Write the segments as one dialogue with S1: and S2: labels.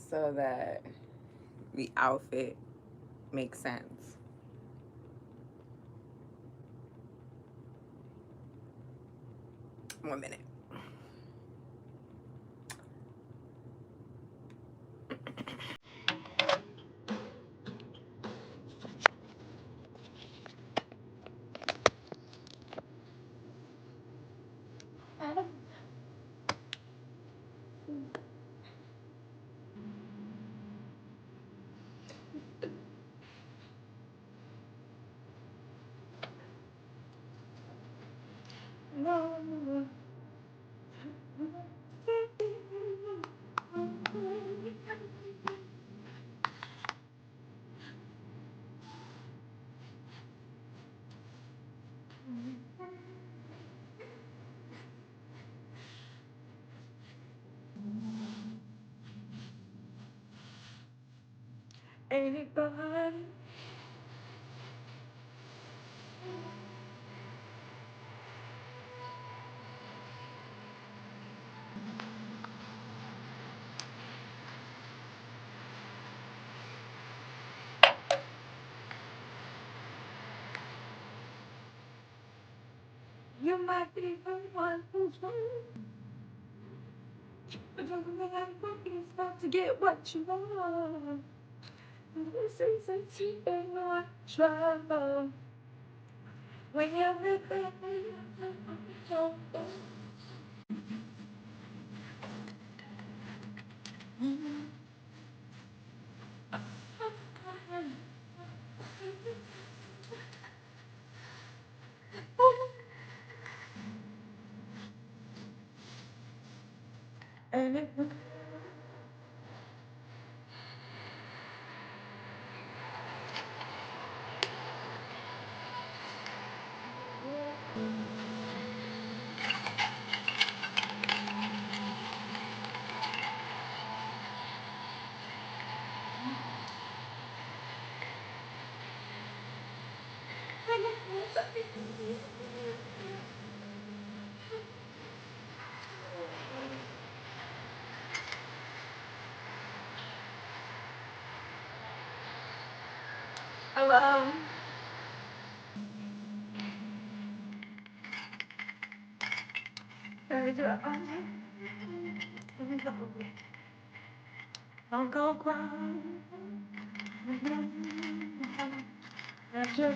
S1: so that the outfit makes sense. One minute. Anybody? You might be the one who's wrong, but doesn't mean everybody's about to get what you want. This is a secret more trouble. When you're with me, and it alone. Don't go crying. At your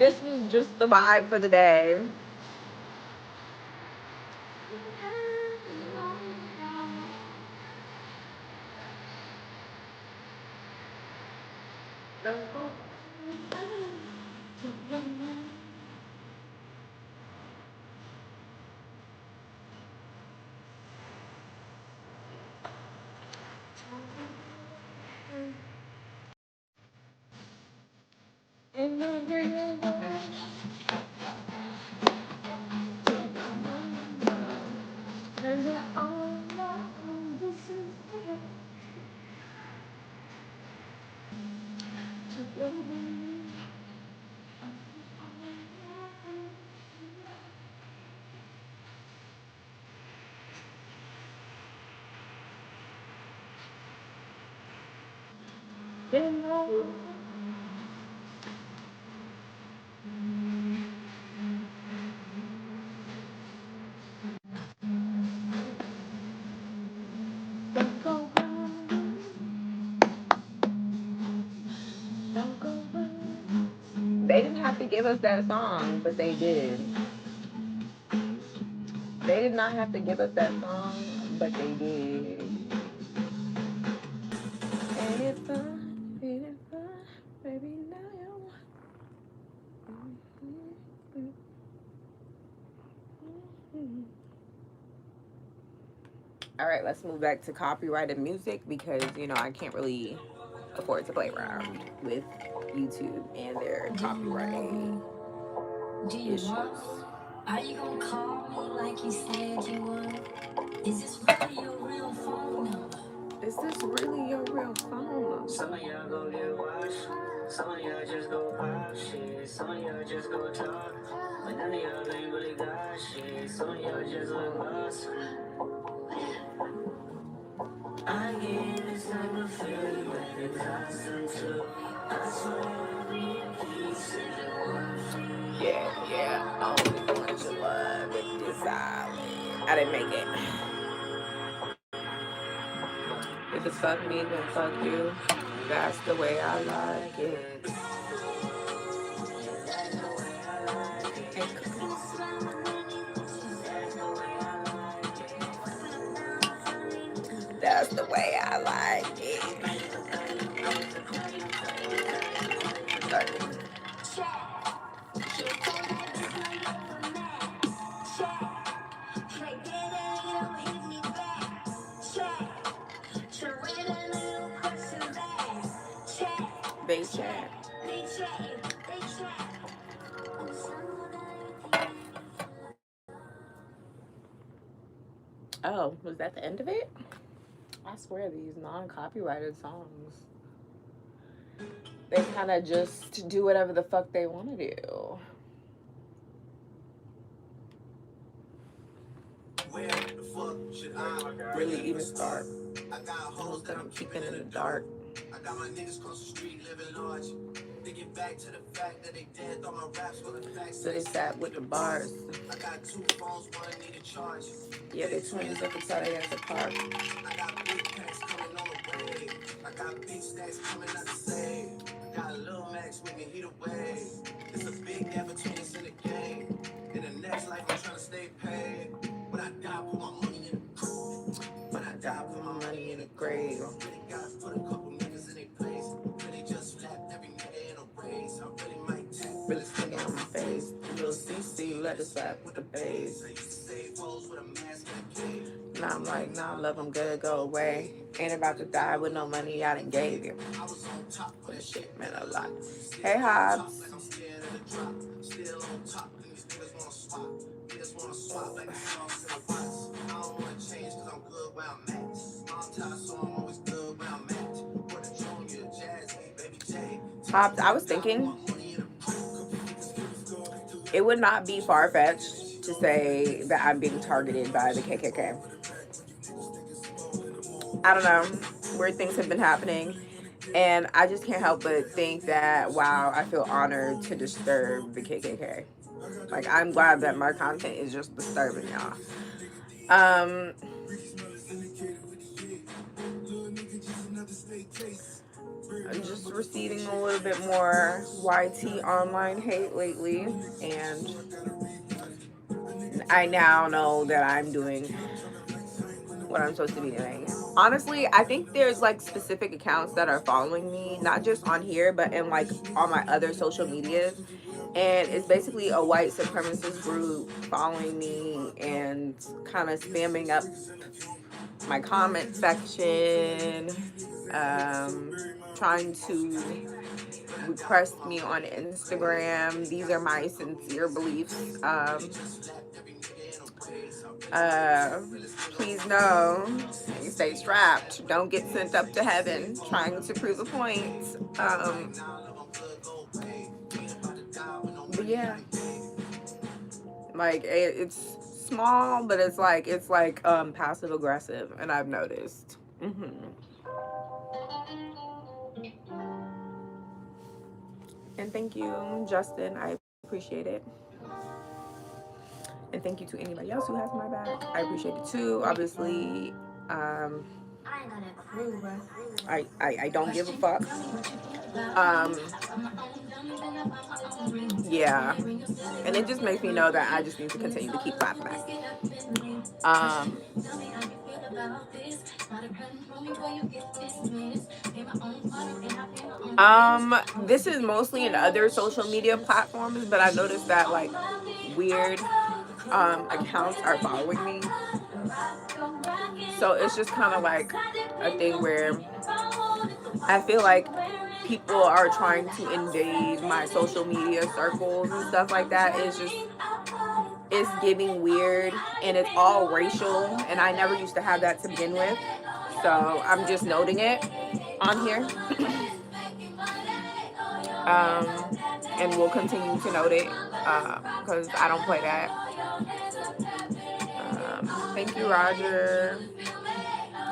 S1: This is just the vibe for the day.
S2: They didn't have to give us that song, but they did. They did not have to give us that song, but they did. Ain't it fun? Ain't it fun? Baby, now you. All right, let's move back to copyrighted music because, you know, I can't really afford to play around with YouTube and their copyright issues. Are you gonna call me like you said you would? Is this really your real phone number? Is this really your real phone number? Some of y'all go get washed. Some of y'all just go pop shit. Some of y'all just go talk. But none of y'all ain't really got shit. Some of y'all just look lost. I get this type of feeling when it comes to I swear to be a piece of you. Yeah, only want your love with this island. I didn't make it. If it's fuck me, then fuck you. That's the way I like it. That's the way I like it. They chat. Oh, was that the end of it? I swear these non-copyrighted songs, they kind of just do whatever the fuck they want to do. Where the fuck should I really even start? I got hoes that I'm keeping in the dark. I got my niggas across the street living large. Thinking back to the fact that they dead on my raps for the facts. So they sat with the bars. I got 2 phones, one need a charge. Yeah, they twins up inside they ass apart. I got big packs coming on the way. I got big stacks coming out the save. I got a little max making heat away. It's a big gap between us in the game. In the next life, I'm trying to stay paid. When I die, put my money in the grave. When I die, put my money in the grave. Really gotta put a couple niggas in their place. Really just slapped every nigga in a race. I really might take really sting on my face. Little CC, let us slap with the bass. I used to save hoes with a mask and a cave. Now I'm like, nah, love, I'm good, go away. Ain't about to die with no money I done gave you. I was on top for the shit, man, a lot. Hey, Hobbs. Still on top, and these niggas wanna swap. Niggas wanna swap like the songs in the box. I don't wanna change cause I'm good where I'm at. Mom tied, so I'm always good where I'm at. What a junior, Jazzy, baby J. Hobbs, I was thinking it would not be far-fetched to say that I'm being targeted by the KKK. I don't know. Weird things have been happening. And I just can't help but think that, wow, I feel honored to disturb the KKK. Like, I'm glad that my content is just disturbing y'all. I'm just receiving a little bit more YT online hate lately. And I now know that I'm doing what I'm supposed to be doing. Honestly, I think there's like specific accounts that are following me, not just on here, but in like on my other social medias. And it's basically a white supremacist group following me and kind of spamming up my comment section, trying to request me on Instagram. These are my sincere beliefs. Please know, stay strapped. Don't get sent up to heaven trying to prove a point. But yeah, like it's small, but it's like passive aggressive, and I've noticed. And thank you, Justin. I appreciate it. And thank you to anybody else who has my back. I appreciate it too. Obviously, I don't give a fuck. Yeah, and it just makes me know that I just need to continue to keep clapping back. Um, this is mostly in other social media platforms, but I noticed that like weird accounts are following me. So it's just kind of like a thing where I feel like people are trying to invade my social media circles and stuff like that. It's getting weird, and it's all racial, and I never used to have that to begin with. So I'm just noting it on here. And we'll continue to note it because I don't play that. Thank you, Roger.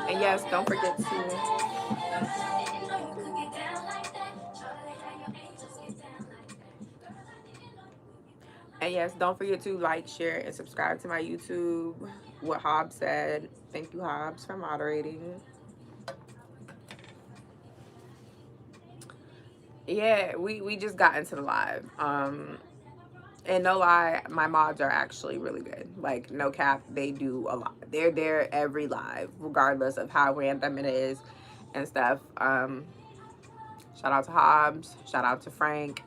S2: And yes, don't forget to. And yes, don't forget to like, share, and subscribe to my YouTube. What Hobbs said. Thank you, Hobbs, for moderating. Yeah, we just got into the live. And no lie, my mods are actually really good. Like, no cap, they do a lot. They're there every live, regardless of how random it is and stuff. Shout out to Hobbs. Shout out to Frank.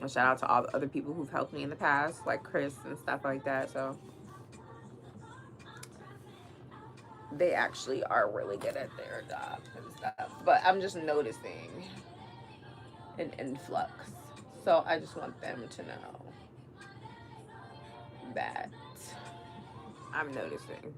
S2: And shout out to all the other people who've helped me in the past, like Chris and stuff like that. So they actually are really good at their job and stuff. But I'm just noticing an influx. So I just want them to know that I'm noticing.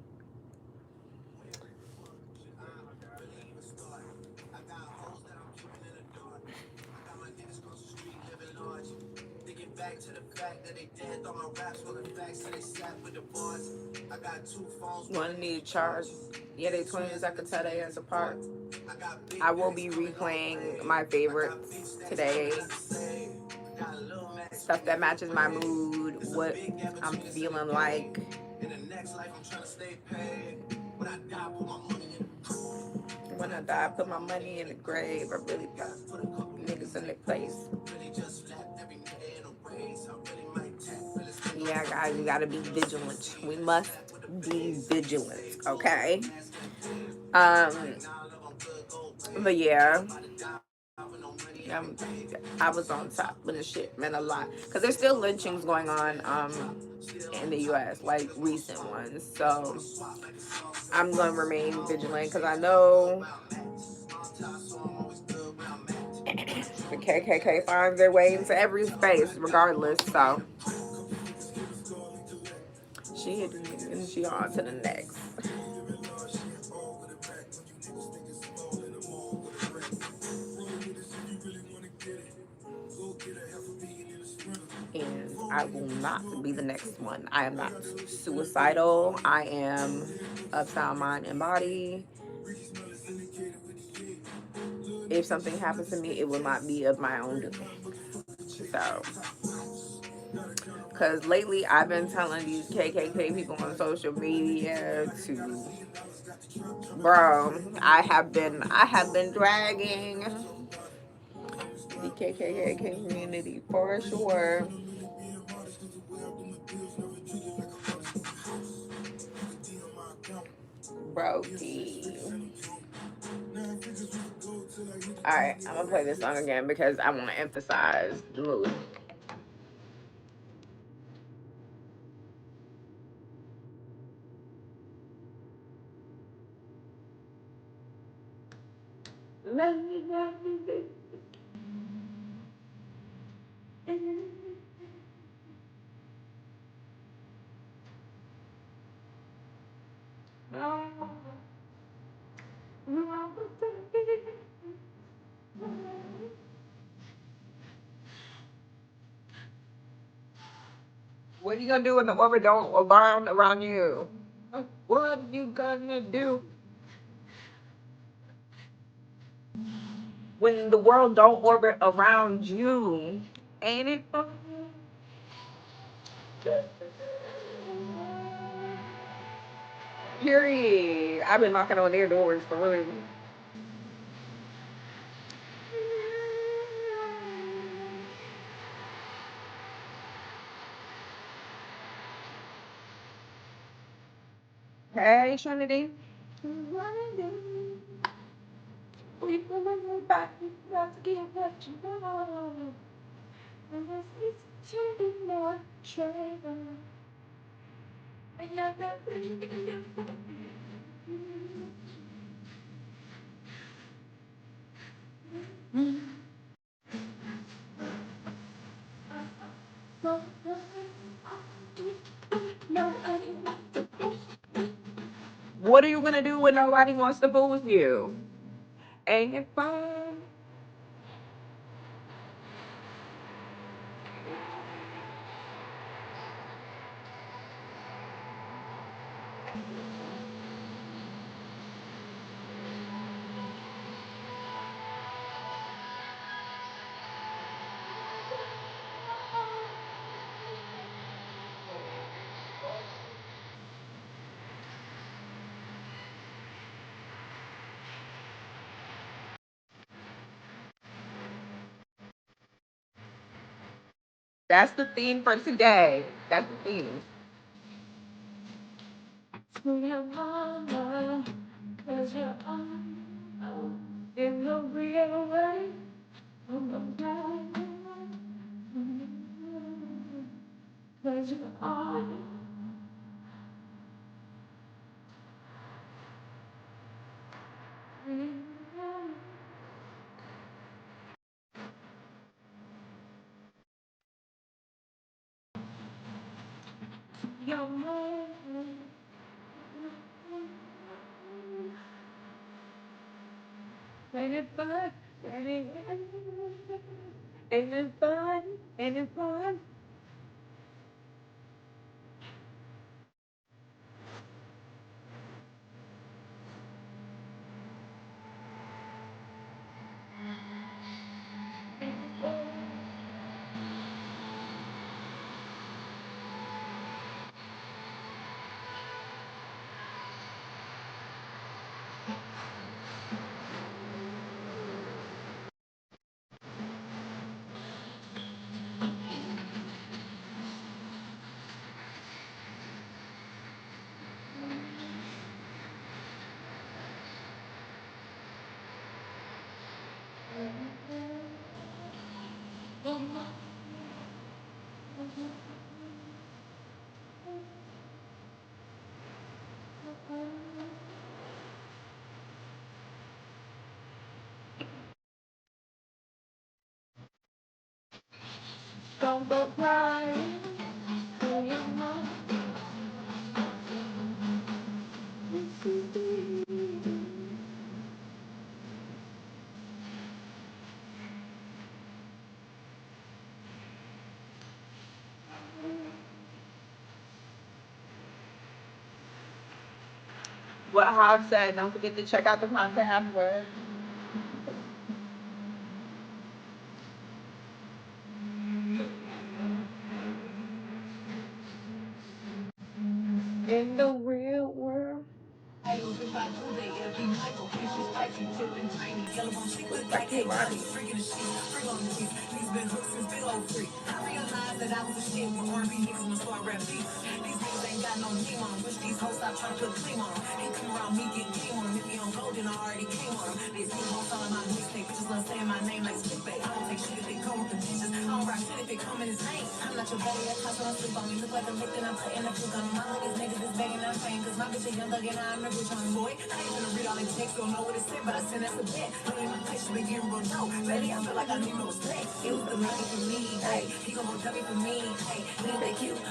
S2: Back to the fact that they dead on my raps on the facts that they sat with the boys. I got two phones. One need charge. Yeah, they twins. I could tell they as apart. I will be replaying my favorites today. Stuff that matches my mood, what I'm feeling like. In the next life, I'm trying to stay paid. When I die, put my money in. When I die, put my money in the grave. I really put a couple niggas in their place. Yeah, guys, we gotta be vigilant. We must be vigilant, okay? But yeah, I was on top when the shit meant a lot. Because there's still lynchings going on in the U.S., like recent ones. So I'm going to remain vigilant because I know the KKK finds their way into every space regardless. So she on to the next. And I will not be the next one. I am not suicidal. I am of sound mind and body. If something happens to me, it will not be of my own doing. So, because lately I've been telling these KKK people on social media to, bro, I have been dragging the KKK community for sure. Brokey. Alright, I'm gonna play this song again because I want to emphasize the mood. What are you gonna do when the orbit don't alarm around you? What are you gonna do when the world don't orbit around you? Ain't it fun? Period. I've been knocking on their doors for real.
S1: Hey, Trinity. We back to get what you want. And this is turning more trouble. I never What are you gonna do when nobody wants to boo with you? Ain't it fun? That's the theme for today. That's the theme. To your mama, 'cause you're on in the real way. Cause you're on. Your mama. Ain't it fun? Ain't it fun? Ain't it fun? Don't go crying to your mama. What Hobbs said, don't forget to check out the content afterwards. In the real world.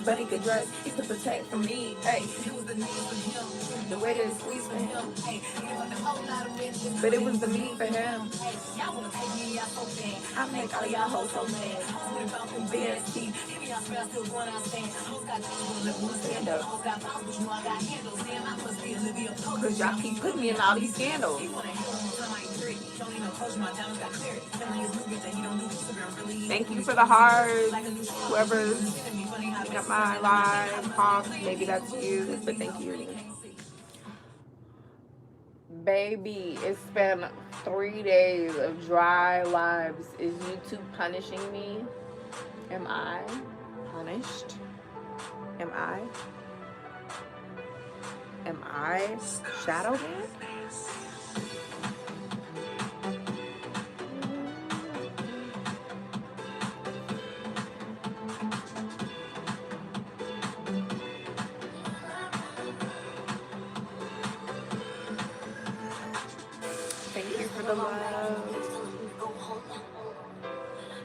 S1: But he could dress, he could protect from me. Hey, the way that it squeezed for him. But it was the me for him. I make all y'all hoes so mad. BST. Stand up. Cause y'all keep putting me in all these scandals. Thank you for the hearts. Whoever's picking up my live, Pop, maybe that's you, but thank you. Baby, it's been 3 days of dry lives. Is YouTube punishing me? Am I punished? Am I? Am I Shadow Man? Thank you for the love.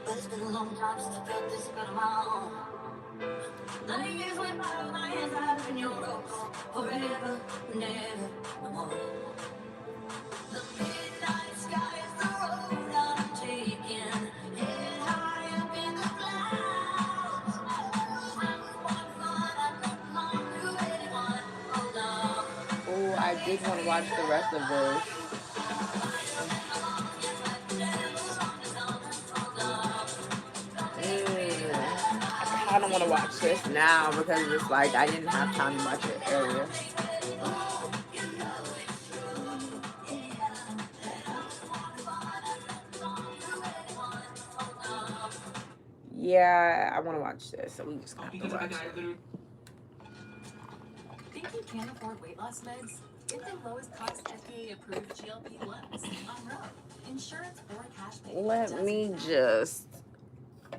S2: But it's been a long time since I felt this good on my own. 9 years went by with my hands tied up in your ropes. Forever, never, no more. The midnight sky is the road I'm taking. Head high up in the clouds. I was one fun, I don't belong to anyone. Oh no.
S1: Oh, I did want to watch the rest of this. I kind of want to watch this now because it's like I didn't have time to watch it earlier. Yeah, I want to watch this, so we just have to watch it.
S2: Think you can't afford weight loss meds? Get the lowest cost FDA approved GLP-1s on Roe. Insurance or cash pay.
S1: Let me just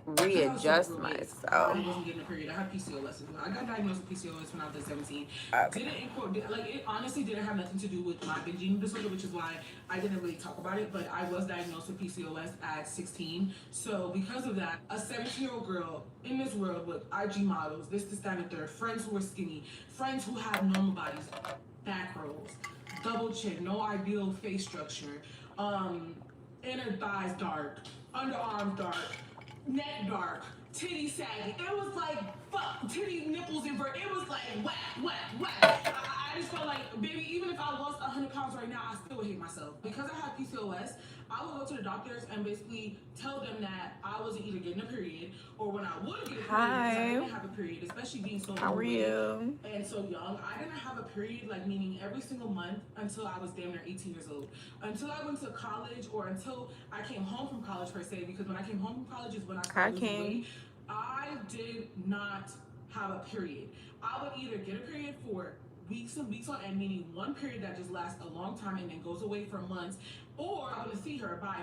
S1: readjust
S3: I
S1: myself.
S3: wasn't getting a period. I have PCOS as well. I got diagnosed with PCOS when I was 17.
S1: Okay.
S3: It honestly didn't have nothing to do with my binge eating disorder, which is why I didn't really talk about it. But I was diagnosed with PCOS at 16. So because of that, a 17-year-old girl in this world with IG models, this, that, and third, friends who are skinny, friends who have normal bodies, back rolls, double chin, no ideal face structure, inner thighs dark, underarms dark, neck dark, titty saggy. It was like, fuck, titty nipples invert. It was like, whack, whack, whack. I just felt like, baby, even if I lost 100 pounds right now, I still would hate myself. Because I had PCOS, I would go to the doctors and basically tell them that I wasn't either getting a period, or when I would get a period, because I didn't have a period, especially being so
S1: How are you?
S3: and so young, I didn't have a period, like meaning every single month until I was damn near 18 years old. Until I went to college, or until I came home from college per se, because when I came home from college is when I started losing weight. I did not have a period. I would either get a period for weeks and weeks on end, meaning one period that just lasts a long time and then goes away for months, or I would see her, bye.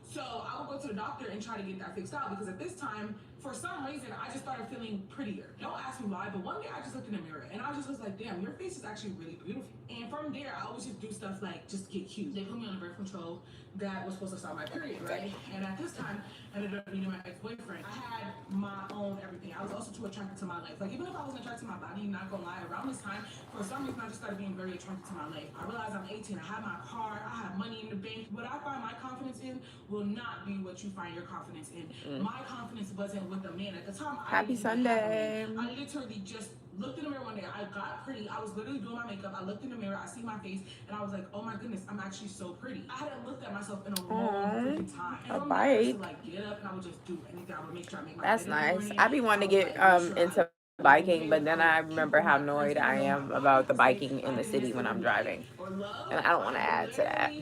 S3: So I would go to the doctor and try to get that fixed out, because at this time, for some reason, I just started feeling prettier. Don't ask me why, but one day I just looked in the mirror and I just was like, damn, your face is actually really beautiful. And from there, I always just do stuff like just get cute. They put me on a birth control that was supposed to stop my period, right? And at this time, I ended up meeting my ex-boyfriend. I had my own everything. I was also too attracted to my life. Like, even if I wasn't attracted to my body, not gonna lie, around this time, for some reason, I just started being very attracted to my life. I realized I'm 18, I have my car, I have money in the bank. What I find my confidence in will not be what you find your confidence in. My confidence wasn't with a man. At the time,
S1: Happy Sunday.
S3: I literally just looked in the mirror one day. I got pretty. I was literally doing my makeup. I looked in the mirror. I see my face, and I was like, "Oh my goodness, I'm actually so pretty." I hadn't looked at myself in a long freaking time. And
S1: A bike.
S3: I used to like get up and I would just do anything. I would make sure I make my
S1: That's
S3: bed in the
S1: nice.
S3: morning.
S1: I be wanting to get into biking, but then I remember how annoyed I am about the biking in the city when I'm driving, and I don't want to add to that.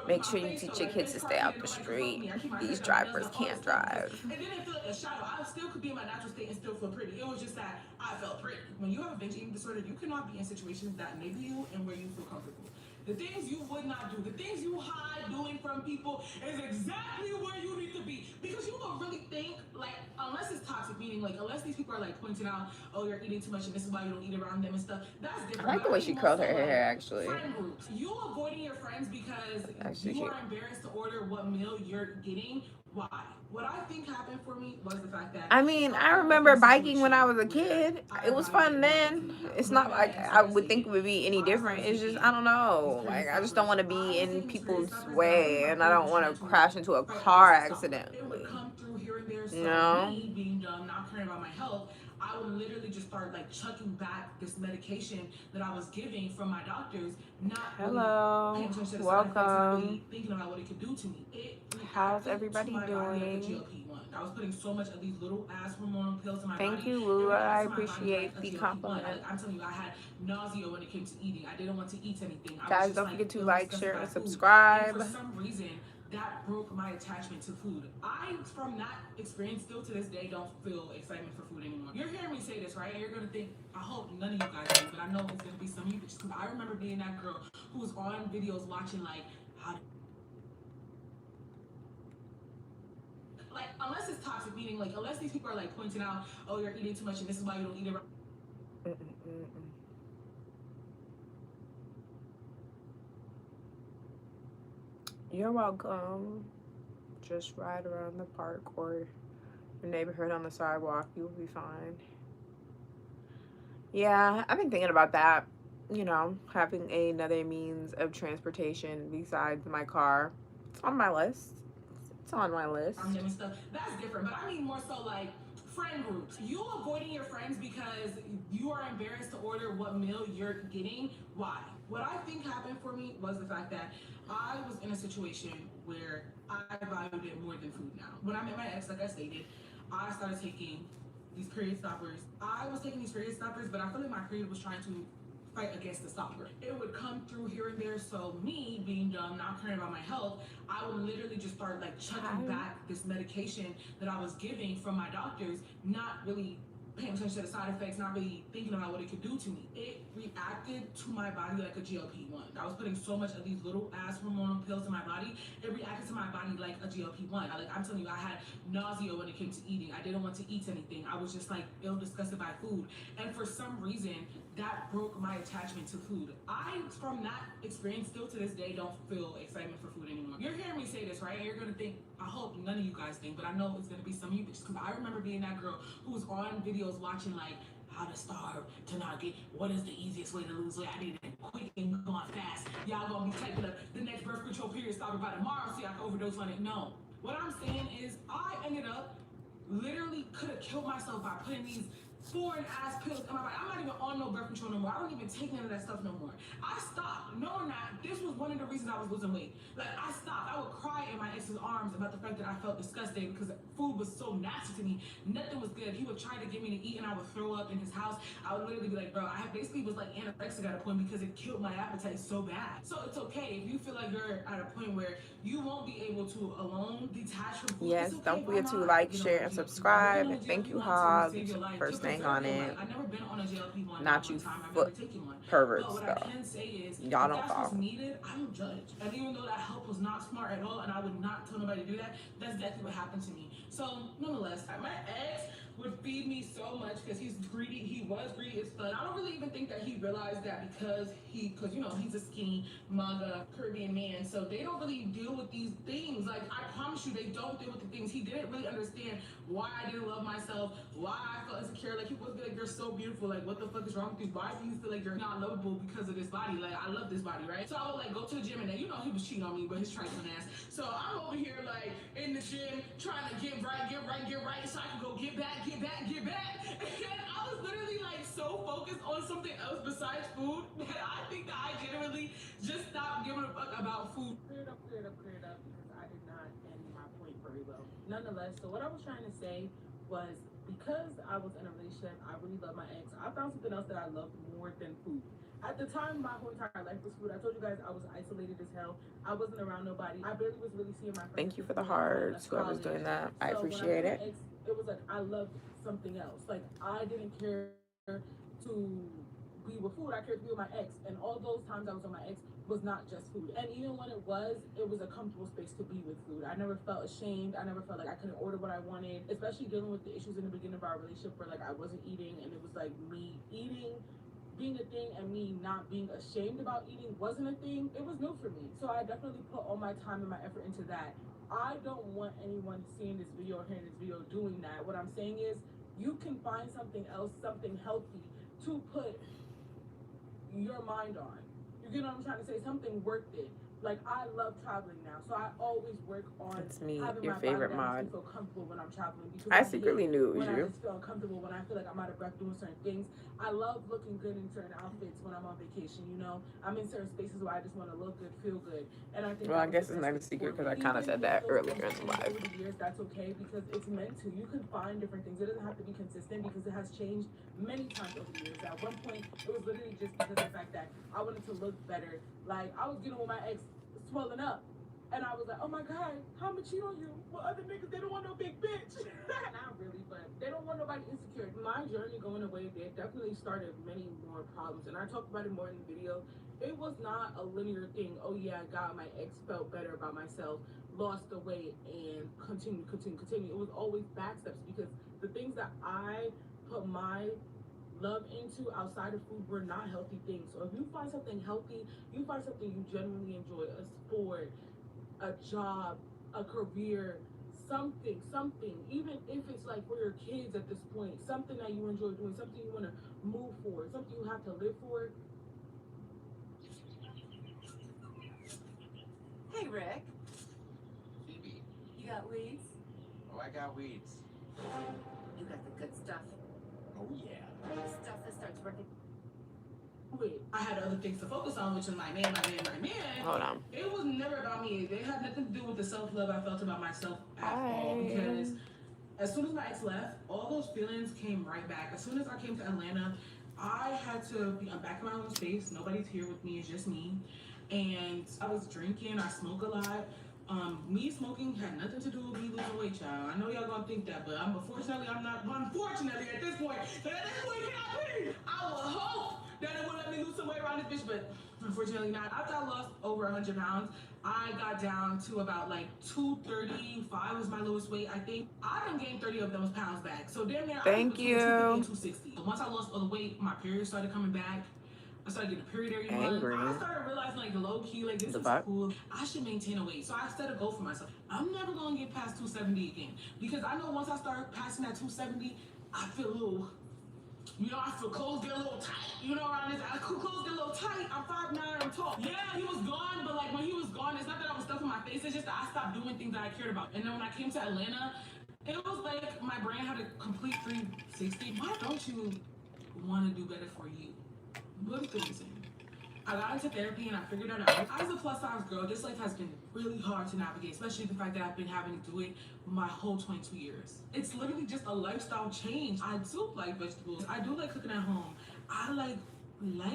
S1: Make sure you teach your kids to stay out the street. These drivers can't drive.
S3: It didn't feel like a shadow. I still could be in my natural state and still feel pretty. It was just that I felt pretty. When you have a binge eating disorder, you cannot be in situations that enable you and where you feel comfortable. The things you would not do, the things you hide doing from people is exactly where you need to be. Because you will really think, like, unless it's toxic, meaning, like, unless these people are, like, pointing out, oh, you're eating too much and this is why you don't eat around them and stuff, that's different.
S1: I like the way she curled her hair, actually.
S3: Friend groups. You avoiding your friends because
S1: Actually,
S3: you are embarrassed to order what meal you're getting. Why? What I think happened for me was the fact that
S1: I mean, I remember biking when I was a kid. It was fun then. It's not like I would think it would be any different. It's just, I don't know. Like, I just don't want to be in people's way, and I don't want to crash into a car accidentally. No.
S3: Me being dumb, not caring about my health, I would literally just start like chucking back this medication that I was giving from my doctors, not
S1: Hello,
S3: really paying attention to the
S1: welcome.
S3: side effects, not really thinking about what it could do to me.
S1: How's everybody doing?
S3: I was putting so much of these little ass hormonal pills in my
S1: Thank
S3: body.
S1: you, Lula. I appreciate the compliment.
S3: I'm telling you, I had nausea when it came to eating. I didn't want to eat anything.
S1: Guys, don't forget to like, share, and subscribe.
S3: And for some reason, that broke my attachment to food. I, from that experience, still to this day, don't feel excitement for food anymore. You're hearing me say this, right? And you're gonna think, I hope none of you guys do, but I know it's gonna be some of you bitches, because I remember being that girl who was on videos watching like how. Like, unless it's toxic, meaning like unless these people are like pointing out, oh, you're eating too much and this is why you don't eat it.
S1: You're welcome. Just ride around the park or your neighborhood on the sidewalk. You'll be fine. Yeah, I've been thinking about that. You know, having another means of transportation besides my car. It's on my list. It's on my list.
S3: And stuff. That's different, but I mean more so like friend groups. You avoiding your friends because you are embarrassed to order what meal you're getting. Why? What I think happened for me was the fact that I was in a situation where I valued it more than food now. When I met my ex, like I stated, I started taking these period stoppers. I was taking these period stoppers, but I feel like my period was trying to fight against the stopper. It would come through here and there, so me being dumb, not caring about my health, I would literally just start like chucking back this medication that I was giving from my doctors, not really paying attention to the side effects, not really thinking about what it could do to me. It reacted to my body like a GLP-1. I was putting so much of these little ass hormonal pills in my body, it reacted to my body like a GLP-1. Like, I'm telling you, I had nausea when it came to eating. I didn't want to eat anything. I was just like ill disgusted by food. And for some reason, that broke my attachment to food. I, from that experience, still to this day, don't feel excitement for food anymore. You're hearing me say this, right? And you're gonna think, I hope none of you guys think, but I know it's gonna be some of you bitches, because I remember being that girl who was on videos watching like how to starve to not get, what is the easiest way to lose weight? I need it quick and going fast. Y'all gonna be typing up the next birth control period stopper by tomorrow so y'all can overdose on it. No. What I'm saying is I ended up literally could have killed myself by putting these foreign ass pills in my body. I'm not even on no birth control no more. I don't even take none of that stuff no more. I stopped knowing that this was one of the reasons I was losing weight. Like, I stopped. I would cry in my ex's arms about the fact that I felt disgusted because food was so nasty to me. Nothing was good. He would try to get me to eat and I would throw up in his house. I would literally be like, bro, I basically was like anorexic at a point because it killed my appetite so bad. So it's okay if you feel like you're at a point where you won't be able to alone detach from food.
S1: Yes,
S3: okay,
S1: don't forget to like, share, and subscribe. And thank you, Hogs, for staying on it.
S3: I've never been on a GLP-1.
S1: Not you perverts, though.
S3: What I can say is,
S1: y'all don't fall.
S3: If that's what's needed, I don't judge. And even though that help was not smart at all, and I would not tell nobody to do that, that's definitely what happened to me. So, nonetheless, my ex would feed me so much because he's greedy. He was greedy as fuck. I don't really even think that he realized that because you know, he's a skinny MAGA Caribbean man, so they don't really deal with these things. Like, I promise you, they don't deal with the things. He didn't really understand why I didn't love myself, why I felt insecure. Like, he was like, you're so beautiful. Like, what the fuck is wrong with you? Why do you feel like you're not lovable because of this body? Like, I love this body, right? So I would like go to the gym and then, you know, he was cheating on me, but his trifling ass. So I'm over here like in the gym trying to get right, so I can go get back. And I was literally like so focused on something else besides food that I think that I genuinely just stopped giving a fuck about food.
S4: Cleared up, because I did not end my point very well. Nonetheless, so what I was trying to say was, because I was in a relationship, I really love my ex, I found something else that I loved more than food. At the time, my whole entire life was food. I told you guys I was isolated as hell. I wasn't around nobody. I barely was really seeing my friends.
S1: Thank you for the hearts, whoever's doing that. I appreciate it.
S4: It was like I loved something else. Like, I didn't care to be with food. I cared to be with my ex. And all those times I was with my ex was not just food. And even when it was a comfortable space to be with food. I never felt ashamed. I never felt like I couldn't order what I wanted, especially dealing with the issues in the beginning of our relationship where like I wasn't eating and it was like me eating being a thing and me not being ashamed about eating wasn't a thing. It was new for me. So I definitely put all my time and my effort into that. I don't want anyone seeing this video or hearing this video doing that. What I'm saying is, you can find something else, something healthy to put your mind on. You get what I'm trying to say? Something worth it. Like, I love traveling now, so I always work on
S1: It's me,
S4: having
S1: your
S4: my
S1: favorite
S4: body
S1: mod.
S4: feel comfortable when I'm traveling. Because
S1: I secretly knew it was
S4: when
S1: you.
S4: I just feel uncomfortable, when I feel like I'm out of breath doing certain things. I love looking good in certain outfits when I'm on vacation, you know? I'm in certain spaces where I just want to look good, feel good. And I think
S1: Well, I guess it's not a secret because I kind of said that earlier in the live.
S4: over the years, that's okay, because it's meant to. You can find different things. It doesn't have to be consistent because it has changed many times over the years. At one point, it was literally just because of the fact that I wanted to look better. Like, I was getting with my ex swelling up. And I was like, oh my God, how much cheat on you? Well, other niggas, they don't want no big bitch. Not really, but they don't want nobody insecure. My journey going away, there definitely started many more problems. And I talked about it more in the video. It was not a linear thing. Oh yeah, I got my ex, felt better about myself, lost the weight, and continue. It was always back steps because the things that I put my love into outside of food were not healthy things. So if you find something healthy, you find something you genuinely enjoy, a sport, a job, a career, something, even if it's like for your kids at this point, something that you enjoy doing, something you want to move for, something you have to live for.
S5: Hey, Rick.
S2: Phoebe.
S5: You got weeds?
S2: Oh, I got weeds.
S5: You got the good stuff.
S2: Oh, yeah.
S5: The stuff that starts working.
S3: Wait, I had other things to focus on, which was my man.
S1: Hold on.
S3: It was never about me. It had nothing to do with the self-love I felt about myself at all. Because as soon as my ex left, all those feelings came right back. As soon as I came to Atlanta, I had to be, I'm back in my own space. Nobody's here with me. It's just me. And I was drinking. I smoke a lot. Me smoking had nothing to do with me losing weight, child. I know y'all gonna think that, but unfortunately at this point, can I be? I would hope that it would let me lose some weight around this bitch, but unfortunately not. After I lost over 100 pounds, I got down to about like 235 was my lowest weight. I think I done gained 30 of those pounds back. So damn near
S1: Thank
S3: between
S1: you.
S3: 250 and 260. Once I lost all the weight, my period started coming back. I started getting a period every month. I started realizing like low key, like this is cool. I should maintain a weight. So I set a goal for myself. I'm never gonna get past 270 again. Because I know once I start passing that 270, I feel a little, I feel clothes get a little tight. Around this, clothes get a little tight. I'm 5'9", I'm tall. Yeah, he was gone, but like when he was gone, it's not that I was stuffing my face. It's just that I stopped doing things that I cared about. And then when I came to Atlanta, it was like my brain had a complete 360. Why don't you want to do better for you? What is the reason? I got into therapy and I figured it out. As a plus size girl, this life has been really hard to navigate, especially the fact that I've been having to do it my whole 22 years. It's literally just a lifestyle change. I do like vegetables. I do like cooking at home. I like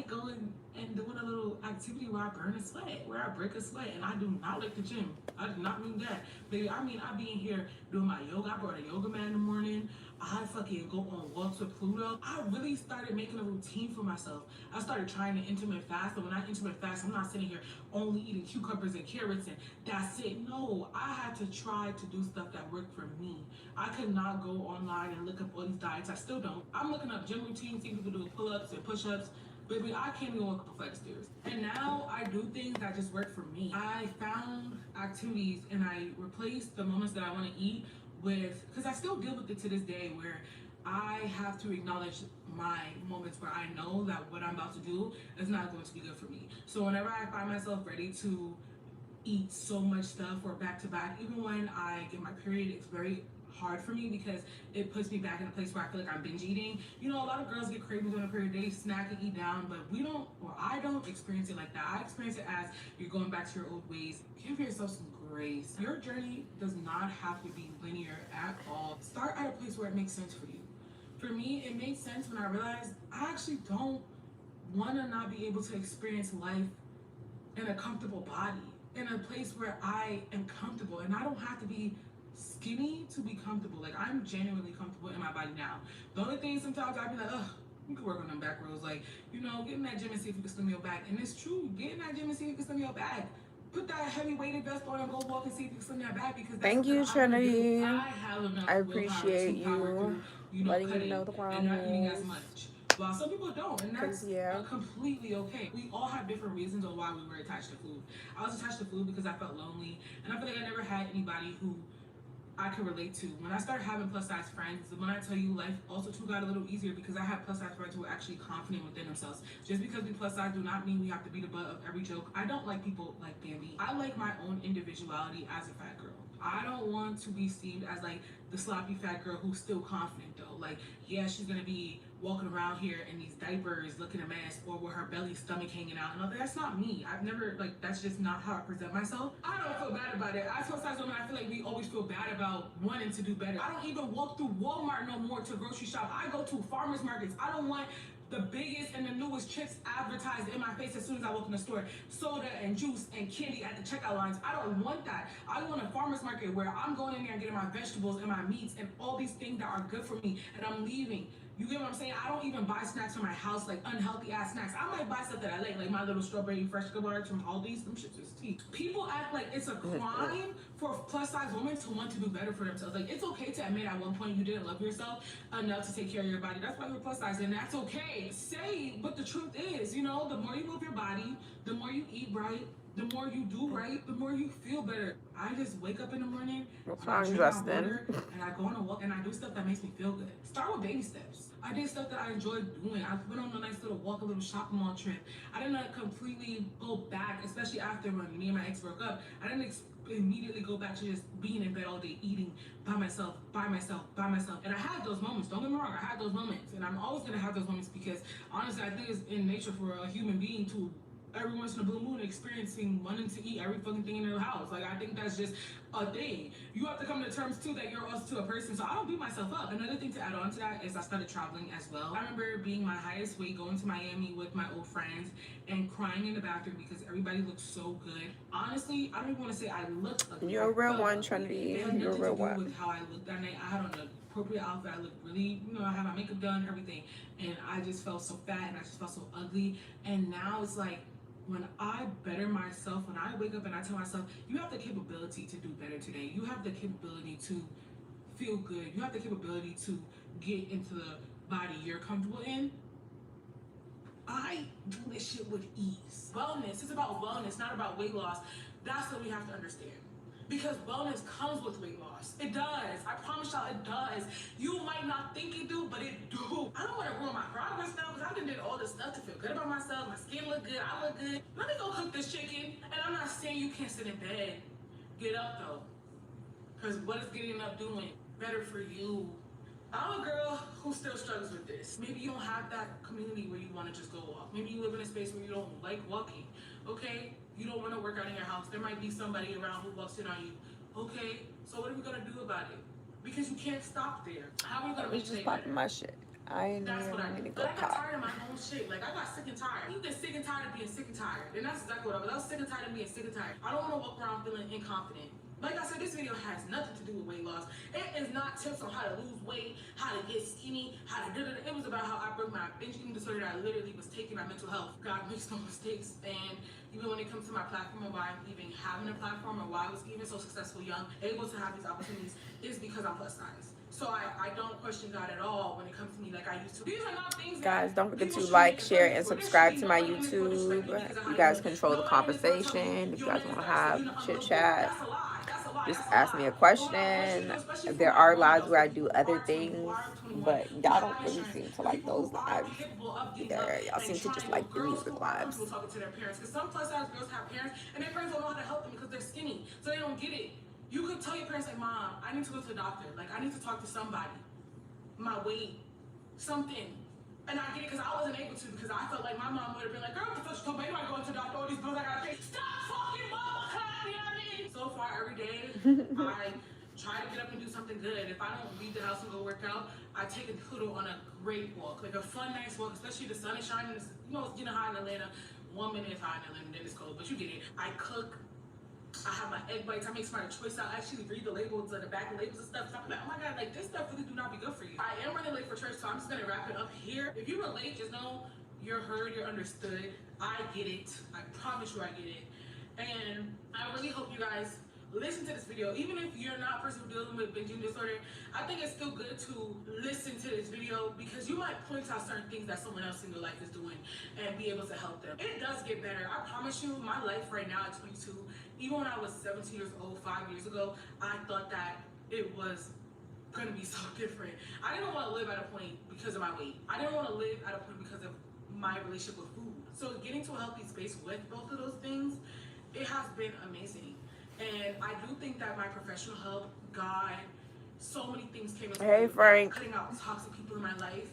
S3: going and doing a little activity where I burn a sweat, where I break a sweat, and I do not like the gym. I do not mean that. Baby, I mean I be in here doing my yoga. I brought a yoga mat in the morning. I fucking go on walks with Pluto. I really started making a routine for myself. I started trying to intermittent fast, but when I intermittent fast, I'm not sitting here only eating cucumbers and carrots and that's it. No, I had to try to do stuff that worked for me. I could not go online and look up all these diets. I still don't. I'm looking up gym routines, seeing people do pull-ups and push-ups. Baby, I can't even walk up a flight of stairs. And now I do things that just work for me. I found activities and I replaced the moments that I want to eat with, because I still deal with it to this day, where I have to acknowledge my moments where I know that what I'm about to do is not going to be good for me. So whenever I find myself ready to eat so much stuff or back to back, even when I get my period, it's very hard for me because it puts me back in a place where I feel like I'm binge eating. A lot of girls get cravings on a period, they snack and eat down, but I don't experience it like that. I experience it as you're going back to your old ways. Give yourself some grace. Your journey does not have to be linear at all. Start at a place where it makes sense for you. For me, it made sense when I realized I actually don't want to not be able to experience life in a comfortable body, in a place where I am comfortable, and I don't have to be skinny to be comfortable. Like, I'm genuinely comfortable in my body now. The only thing sometimes I'd be like, ugh, you can work on them back rows. Like, get in that gym and see if you can slim your back. And it's true, get in that gym and see if you can slim your back. Put that heavy weighted vest on and go walk and see if you can slim that back, because that's
S1: Thank you, Trinity. I appreciate
S3: you
S1: letting me know the
S3: and not eating as much. Well, some people don't, and that's completely okay. We all have different reasons on why we were attached to food. I was attached to food because I felt lonely, and I feel like I never had anybody who I could relate to. When I started having plus size friends, when I tell you, life also too got a little easier because I had plus size friends who were actually confident within themselves. Just because we plus size do not mean we have to be the butt of every joke. I don't like people like Bambi. I like my own individuality as a fat girl. I don't want to be seen as like the sloppy fat girl who's still confident though. Like, yeah, she's gonna be walking around here in these diapers looking a mess, or with her belly stomach hanging out. No, that's not me. I've never, that's just not how I present myself. I don't feel bad about it. I sometimes women, I feel like we always feel bad about wanting to do better. I don't even walk through Walmart no more to grocery shop. I go to farmers markets. I don't want the biggest and the newest chips advertised in my face as soon as I walk in the store. Soda and juice and candy at the checkout lines. I don't want that. I want a farmer's market where I'm going in there and getting my vegetables and my meats and all these things that are good for me, and I'm leaving. You get what I'm saying? I don't even buy snacks for my house, like unhealthy ass snacks. I might buy stuff that I like my little strawberry fresh bars from Aldi's. Them shits is tea. People act like it's a crime for plus size women to want to do better for themselves. Like, it's okay to admit at one point you didn't love yourself enough to take care of your body. That's why you're plus size, and that's okay. Say, but the truth is, you know, the more you move your body, the more you eat right, the more you do right, the more you feel better. I just wake up in the morning,
S1: What's
S3: I
S1: wrong,
S3: drink my
S1: Justin?
S3: water, and I go on a walk, and I do stuff that makes me feel good. Start with baby steps. I did stuff that I enjoyed doing. I went on a nice little walk, a little shopping mall trip. I didn't completely go back, especially after when me and my ex broke up. I didn't immediately go back to just being in bed all day, eating by myself. And I had those moments. Don't get me wrong, I had those moments, and I'm always gonna have those moments because honestly, I think it's in nature for a human being to every once in a blue moon experiencing wanting to eat every fucking thing in their house. Like, I think that's just a thing. You have to come to terms too that you're also a person. So I don't beat myself up. Another thing to add on to that is I started traveling as well. I remember being my highest weight, going to Miami with my old friends and crying in the bathroom because everybody looked so good. Honestly, I don't even want to say I looked ugly.
S1: You're a real one, Trinity. You're a real one.
S3: With how I looked that night. I had on an appropriate outfit. I looked really, you know, I had my makeup done, everything. And I just felt so fat and I just felt so ugly. And now it's like, when I better myself, when I wake up and I tell myself, you have the capability to do better today. You have the capability to feel good. You have the capability to get into the body you're comfortable in. I do this shit with ease. Wellness, it's about wellness, not about weight loss. That's what we have to understand. Because wellness comes with weight loss. It does. I promise y'all it does. You might not think it do, but it do. I don't want to ruin my progress now because I done did all this stuff to feel good about myself. My skin look good. I look good. Let me go cook this chicken. And I'm not saying you can't sit in bed. Get up though. Because what is getting up doing? Better for you. I'm a girl who still struggles with this. Maybe you don't have that community where you want to just go walk. Maybe you live in a space where you don't like walking. Okay? You don't want to work out in your house. There might be somebody around who walks in on you. Okay? So what are we going to do about it? Because you can't stop there. How are we going to
S1: I was just popping my shit. I need to go
S3: But I got
S1: pop.
S3: tired of my own shit. Like, I got sick and tired. You get sick and tired of being sick and tired. And that's exactly what I was. I was sick and tired of being sick and tired. I don't want to walk around feeling incompetent. Like I said, this video has nothing to do with weight loss. It is not tips on how to lose weight, how to get skinny, how to do it. It was about how I broke my binge eating disorder that I literally was taking my mental health. God makes no mistakes. And even when it comes to my platform and why I'm even having a platform or why I was even so successful young, able to have these opportunities is because I'm plus size. So I don't question God at all when it comes to me like I used to. These are not things.
S1: Guys, don't forget to like, share, and subscribe to my YouTube. You guys control the conversation. If you guys want to have chit chat, just ask me a question. There are lives where I do other things, but y'all don't really seem to like those lives either. Y'all seem to just like the music lives.
S3: Talking to their parents, because some plus size girls have parents and their parents don't know how to help them because they're skinny, so they don't get it. You could tell your parents, like, Mom, I need to go to the doctor. Like, I need to talk to somebody. My weight, something. And I get it because I wasn't able to, because I felt like my mom would have been like, girl, what the fuck you told me? I'm going to the doctor, all these bills I gotta pay. Stop fucking mama, you know what I mean? So far, every day, I try to get up and do something good. If I don't leave the house and go work out, I take a poodle on a great walk, like a fun, nice walk, especially the sun is shining. It's, you know, it's getting hot in Atlanta. 1 minute it's hot in Atlanta, then it's cold, but you get it. I cook. I have my egg bites. I make smart choice. I actually read the labels on the back of labels and stuff. So I'm like, oh my God, like this stuff really do not be good for you. I am running late for church, so I'm just gonna wrap it up here. If you relate, just know you're heard, you're understood. I get it. I promise you I get it. And I really hope you guys listen to this video. Even if you're not a person who dealing with binge eating disorder, I think it's still good to listen to this video because you might point out certain things that someone else in your life is doing and be able to help them. It does get better. I promise you, my life right now at 22, even when I was 17 years old, 5 years ago, I thought that it was gonna be so different. I didn't want to live at a point because of my weight. I didn't want to live at a point because of my relationship with food. So getting to a healthy space with both of those things, it has been amazing. And I do think that my professional help, God, so many things came into
S1: Hey, Frank.
S3: cutting out toxic people in my life,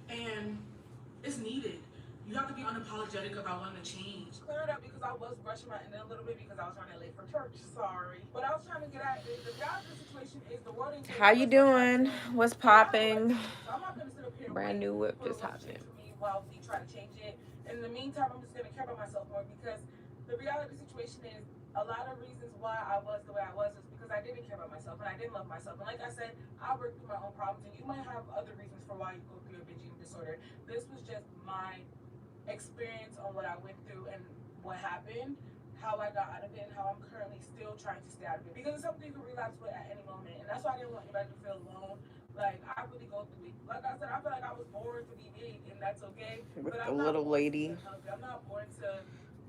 S3: and it's needed. You have to be unapologetic about wanting to change.
S4: Clear it up because I was brushing my end a little bit because I was running late for church. Sorry. What I was trying to get at is the reality of the situation is the wording.
S1: How you doing? What's popping?
S4: So I'm not gonna sit up here and
S1: Brand
S4: wait
S1: new whip
S4: for
S1: just
S4: relationship
S1: happened.
S4: to me while we try to change it. In the meantime, I'm just gonna care about myself more, because the reality of the situation is a lot of reasons why I was the way I was is because I didn't care about myself and I didn't love myself. And like I said, I worked through my own problems, and you might have other reasons for why you go through your binge eating disorder. This was just my experience on what I went through and what happened, how I got out of it, and how I'm currently still trying to stay out of it. Because it's something you can relapse with at any moment. And that's why I didn't want anybody to feel alone. Like, I really go through it. Like I said, I feel like I was born to be big, and that's okay.
S1: With
S4: but
S1: the
S4: I'm
S1: little
S4: not
S1: lady
S4: I'm not born to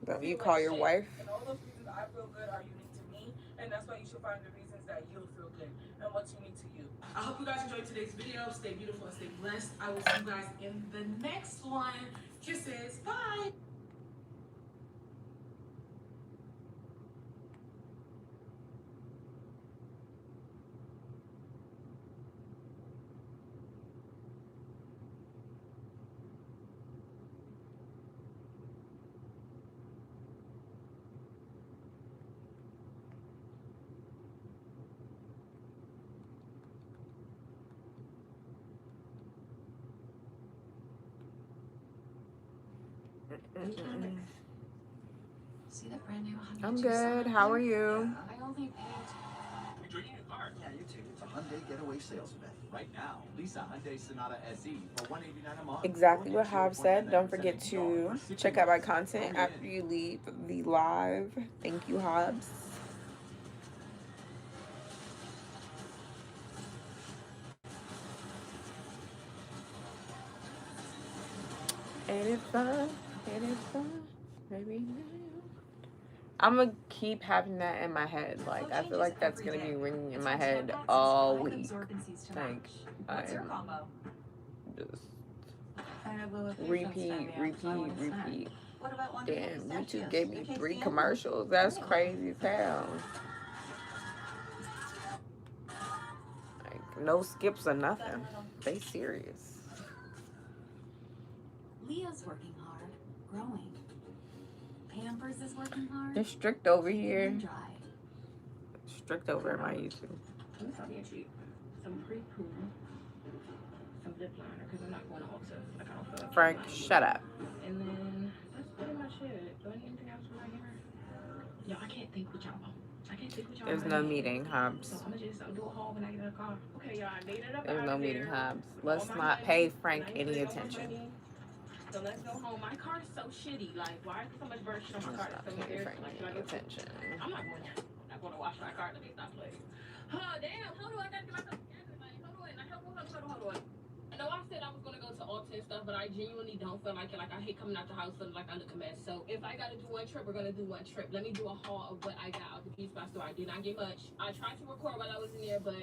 S1: that you
S4: feel
S1: call
S4: like
S1: your
S4: shit.
S1: wife.
S4: And all those reasons I feel good are unique to me. And that's why you should find the reasons that you'll feel good and what's unique to you.
S3: I hope you guys enjoyed today's video. Stay beautiful and stay blessed. I will see you guys in the next one. Kisses. Bye.
S5: See the brand new Hyundai
S1: I'm
S5: Tucson
S1: good.
S5: up
S1: How
S5: there?
S1: are you?
S5: I only paid.
S6: You're drinking a car? Yeah, you too. It's a Hyundai Getaway Sales Event. Right now, lease a Hyundai Sonata SE for $189 a month.
S1: Exactly what Hobbs said. Don't forget to check out my content after you leave the live. Thank you, Hobbs. Ain't it fun? Ain't it fun? Maybe. I'm gonna keep having that in my head. Like, I feel like that's gonna be ringing in my head all week. Like,
S5: What's your combo?
S1: just
S5: I have a
S1: repeat.
S5: What about one?
S1: Damn, YouTube gave me 3 commercials. That's crazy as hell. Like, no skips or nothing. They serious.
S5: Leah's working hard, growing. Pampers is working hard.
S1: They're strict over here.
S5: and dry.
S1: Strict over at my YouTube.
S7: Let me start being cheap. Some pre-poo, some lip liner, because I'm not going to Ulta. Like, I don't feel like
S1: Frank,
S7: buying
S1: shut up.
S7: And then that's pretty much it. Do I need anything else for my hair? Yo, I can't think with y'all.
S1: There's no meeting, Hobbs.
S7: So I'm gonna just do a haul when I get in the car. Okay, y'all, I made it up.
S1: There's
S7: out
S1: no
S7: of
S1: meeting,
S7: there.
S1: Hobbs.
S7: All
S1: Let's
S7: my
S1: not
S7: money.
S1: pay Frank
S7: I ain't
S1: any
S7: put all my
S1: attention.
S7: money. So let's go home. My car is so shitty. Like, why is there so much burnt shit on my
S1: Let's
S7: car?
S1: not
S7: So
S1: pay
S7: weird.
S1: Frank
S7: Like, should I
S1: any
S7: go?
S1: attention.
S7: I'm not going there. I'm not going to wash my car. Let me stop playing. Oh, damn. Hold on. I got to get myself together. Like, hold on. I know I said I was going to go to Ulta and stuff, but I genuinely don't feel like it. Like, I hate coming out the house feeling like I look a mess. So if I got to do one trip, we're going to do one trip. Let me do a haul of what I got out the beauty spot store. I did not get much. I tried to record while I was in there, but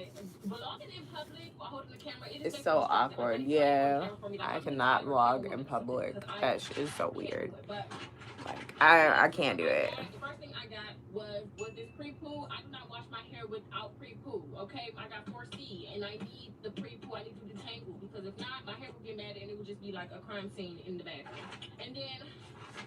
S7: vlogging in public while holding the camera, it
S1: It's
S7: just
S1: so
S7: makes me distracted.
S1: awkward.
S7: Like, anytime
S1: Yeah,
S7: you hold the camera for me, like,
S1: I
S7: I'm
S1: cannot
S7: tired,
S1: vlog
S7: I'm
S1: in
S7: going
S1: public.
S7: because
S1: That shit is so
S7: can't
S1: weird.
S7: do it. But
S1: Like, I can't do it.
S7: the first thing I got was this pre-poo. I do not wash my hair without pre-poo, okay? I got 4C, and I need the pre-poo. I need to detangle, because if not, my hair will get mad, and it would just be like a crime scene in the bathroom. And then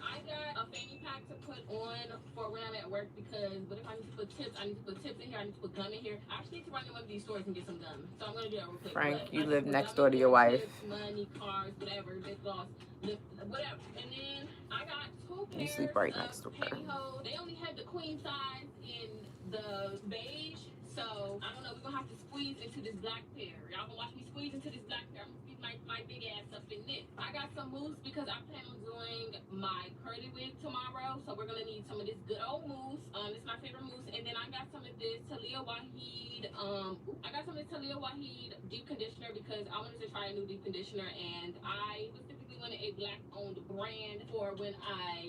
S7: I got a fanny pack to put on for when I'm at work, because what if I need to put tips? I need to put tips in here. I need to put gum in here. I actually need to run in one of these stores and get some gum. So I'm going to do that real quick.
S1: Frank,
S7: But
S1: you
S7: I need
S1: live
S7: to put
S1: next
S7: gum
S1: door
S7: in
S1: to
S7: here,
S1: your wife.
S7: tips, money, cars, whatever, lip gloss, whatever. And then I got 2 pairs
S1: You sleep right
S7: of
S1: next door.
S7: pantyhose. They only had the queen size in the beige, so I don't know. We're gonna have to squeeze into this black pair. Y'all gonna watch me squeeze into this black pair. I'm gonna squeeze my big ass up in it. I got some mousse because I plan on doing my curly wig tomorrow, so we're gonna need some of this good old mousse. It's my favorite mousse. And then I got some of this Talia Waheed. Deep conditioner, because I wanted to try a new deep conditioner, and I specifically wanted a black-owned brand for when I,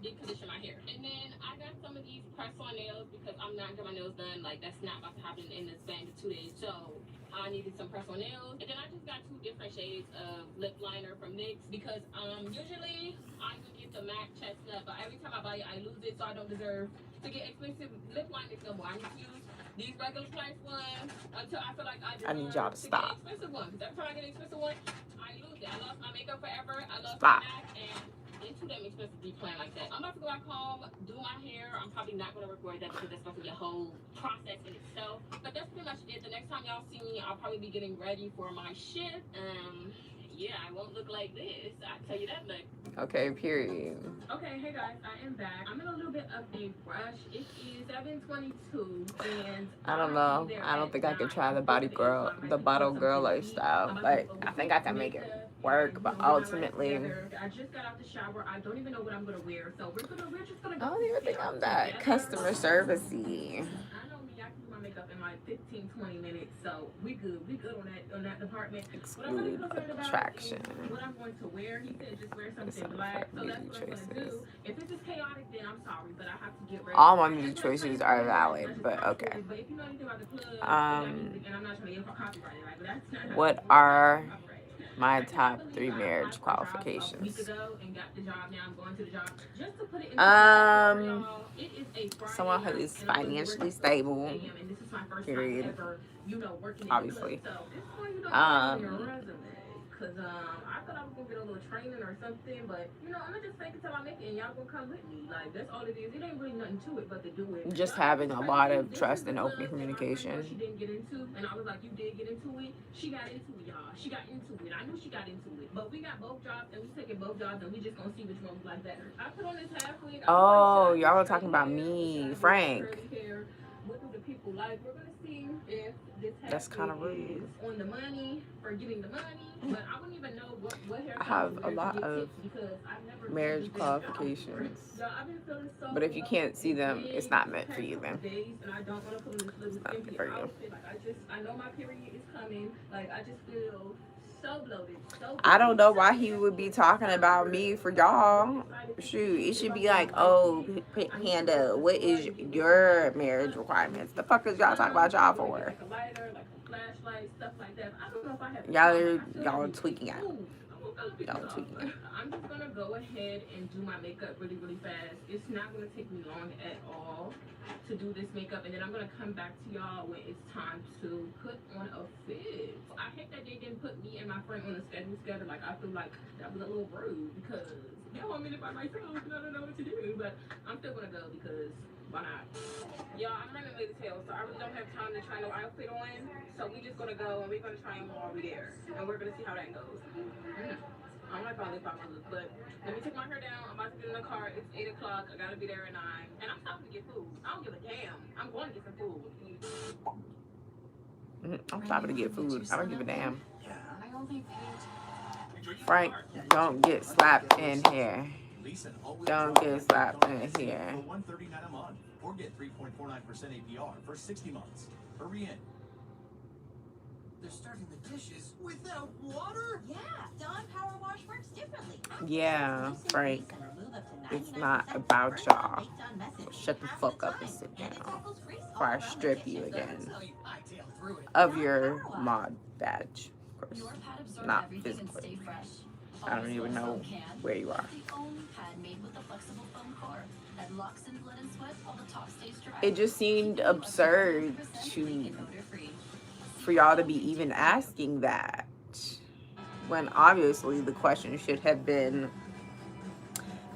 S7: deep condition my hair. And then I got some of these press-on nails because I'm not getting my nails done. Like, that's not about to happen in the span of 2 days. So I needed some press-on nails. And then I just got 2 different shades of lip liner from NYX, because usually I would get the MAC chestnut, but every time I buy it, I lose it, so I don't deserve to get expensive lip liners no more. I need to use these regular price ones until I feel like I
S1: need y'all to
S7: get
S1: stop.
S7: an expensive one. Because every time I get an expensive one, I lose it. I lost my makeup forever. I lost
S1: Stop.
S7: my MAC, and it's too damn expensive to be playing like that. I'm about to go back home, do my hair. I'm probably not going to record that because that's supposed to be a whole process in itself. But that's pretty much it. The next time y'all see me, I'll probably be getting ready for my shift. yeah, I won't look like this. I tell you that much.
S1: Okay, period.
S7: Okay, hey guys, I am back. I'm in a little bit of a rush. It is 7:22, and
S1: I don't know. I don't think I could try the bottle girl lifestyle. Like, I think I can make it work, but ultimately,
S7: I just got out the shower. I don't even know what I'm gonna wear, so we're just gonna
S1: I
S7: go.
S1: don't even think I'm that customer servicey.
S7: I know me. I can do my makeup in like 15, 20 minutes, so we good. We good on that department.
S1: Exclude attraction.
S7: What I'm going to wear, he said just wear something black. So that's what I'm gonna do. If it's just chaotic, then I'm sorry, but I have to get ready.
S1: All my music choices are valid, but okay.
S7: But if you know anything about the club, and I'm not trying to get copyrighted, right? But that's not
S1: What are my top 3 marriage qualifications? Someone who is financially stable, period, obviously.
S7: Cause I thought I was gonna get a little training or something, but I'm gonna just fake it till I make it, and y'all gonna come with me. Like that's all it is. It ain't really nothing to it but to do it.
S1: Just having a lot of trust and open communication.
S7: She didn't get into, and I was like, you did get into it. She got into it, y'all. She got into it. I knew she got into it, but we got both jobs, and we taking both jobs, and we just gonna see which one we like better. I put on this half wig.
S1: Oh, y'all were talking about me, Frank.
S7: What do the people like? We're gonna see if this
S1: That's kind of rude.
S7: On the money for getting the money, but I wouldn't even know what hair.
S1: I have a lot of marriage qualifications, but if you can't see them, it's not meant for you then. It's not meant for you.
S7: I know my period is coming. Like I just feel so bloated.
S1: I don't know why he would be talking about me for y'all. Shoot, it should be like, oh, Panda, what is your marriage requirements? The fuck is y'all talking about y'all for? Y'all tweaking out. Y'all tweaking out.
S7: I'm just gonna go ahead and do my makeup really, really fast. It's not gonna take me long at all to do this makeup, and then I'm gonna come back to y'all when it's time to put on a fit. I hate that they didn't put me and my friend on a schedule together. Like I feel like that was a little rude because they want me to by myself and I don't know what to do. But I'm still gonna go because why not? Y'all, I'm running late as hell, so I really don't have time to try no outfit on. So we just gonna go and we're gonna try them while we're there, and we're gonna see how that goes. I don't know if I live by my look, but let me take my hair down. I'm about to get in the car. It's 8 o'clock. I gotta be there at 9. And I'm stopping to get food. I don't give a damn. I'm going to get some food.
S1: I'm stopping to get food. I don't give a damn.
S5: I only paid.
S1: Frank, don't get slapped in here. Don't get slapped in here.
S6: For $139 a month, or get 3.49% APR for 60 months. Hurry in.
S2: They're starting the dishes without water?
S5: Yeah, Dawn Power Wash works differently.
S1: Yeah, Frank. It's not about y'all. So shut the fuck up and sit down before I strip you again of your mod badge. Of course, not physically. I don't even know where you are. It just seemed absurd for y'all to be even asking that, when obviously the question should have been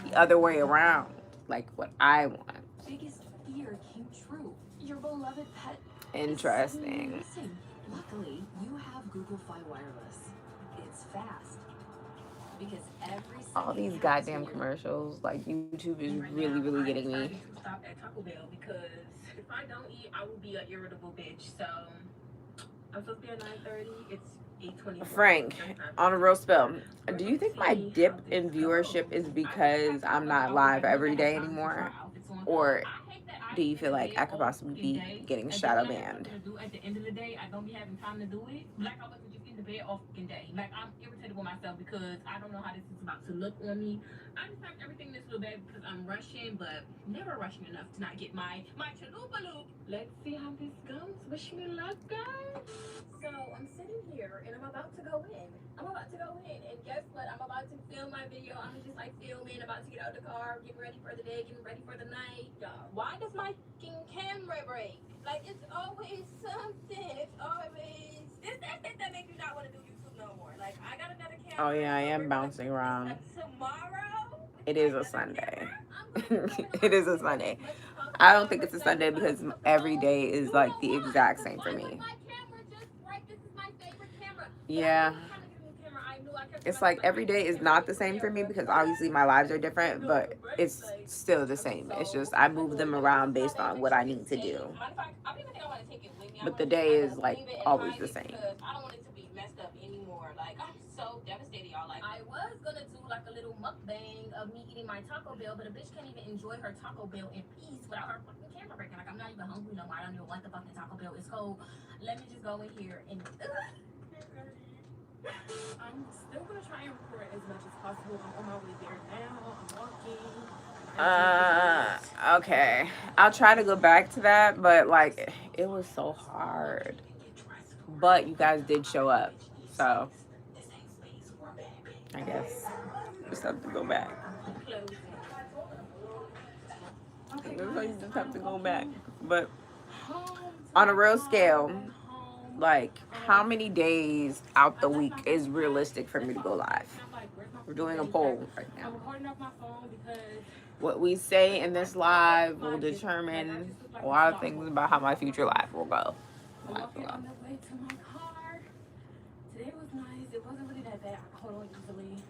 S1: the other way around, like what I want.
S5: Biggest fear came true. Your beloved pet.
S1: Interesting.
S5: Luckily, you have Google Fi Wireless. It's fast. Because every
S1: all these goddamn commercials, like YouTube is really, really getting me.
S7: Stop at Taco Bell because if I don't eat, I will be an irritable bitch. So I'm supposed to be at 9:30. It's 8:20.
S1: Frank, on a real spill, do you think my dip in viewership is because I'm not live every day anymore? Or do you feel like I could possibly be getting shadow banned?
S7: At the end of the day, I don't be having time to do it. Like I wasn't just in the bed all fucking day. Like I'm irritated with myself because I don't know how this is about to look on me. I just packed everything this little bag because I'm rushing, but never rushing enough to not get my chalupa loop. Let's see how this goes. Wish me luck, guys. So I'm sitting here and I'm about to go in. And guess what? I'm about to film my video. I'm just like filming, about to get out of the car, getting ready for the day, getting ready for the night. Why does my fucking camera break? Like it's always something. It's always that makes me not want to do YouTube no more. Like I got another camera.
S1: Oh yeah, I am bouncing around.
S7: Tomorrow.
S1: It is a Sunday. It is a Sunday. I don't think it's a Sunday because every day is like the exact same for me. Yeah. it's like every day is not the same for me because obviously my lives are different, but it's still the same. It's just I move them around based on what I need to do. But the day is like always the same.
S7: I don't want it to be messed up anymore. Like, I'm so devastated, y'all. Like, I was gonna do like a little mukbang of me eating my Taco Bell, but a bitch can't even enjoy her Taco Bell in peace without her fucking camera breaking. Like, I'm not even hungry no more. I don't even want the fucking Taco Bell. It's cold. Let me just go in here and.
S4: I'm still gonna try and record as much as possible. I'm on my way there now. I'm walking.
S1: Okay. I'll try to go back to that, but like it was so hard. But you guys did show up, so I guess just have to go back. It looks like you just have to go back. But on a real scale, like how many days out the week is realistic for me to go live? We're doing a poll right now. What we say in this live will determine a lot of things about how my future life will go.
S4: Walking on the way to my car. Today was nice. It wasn't really that bad. I caught on easily.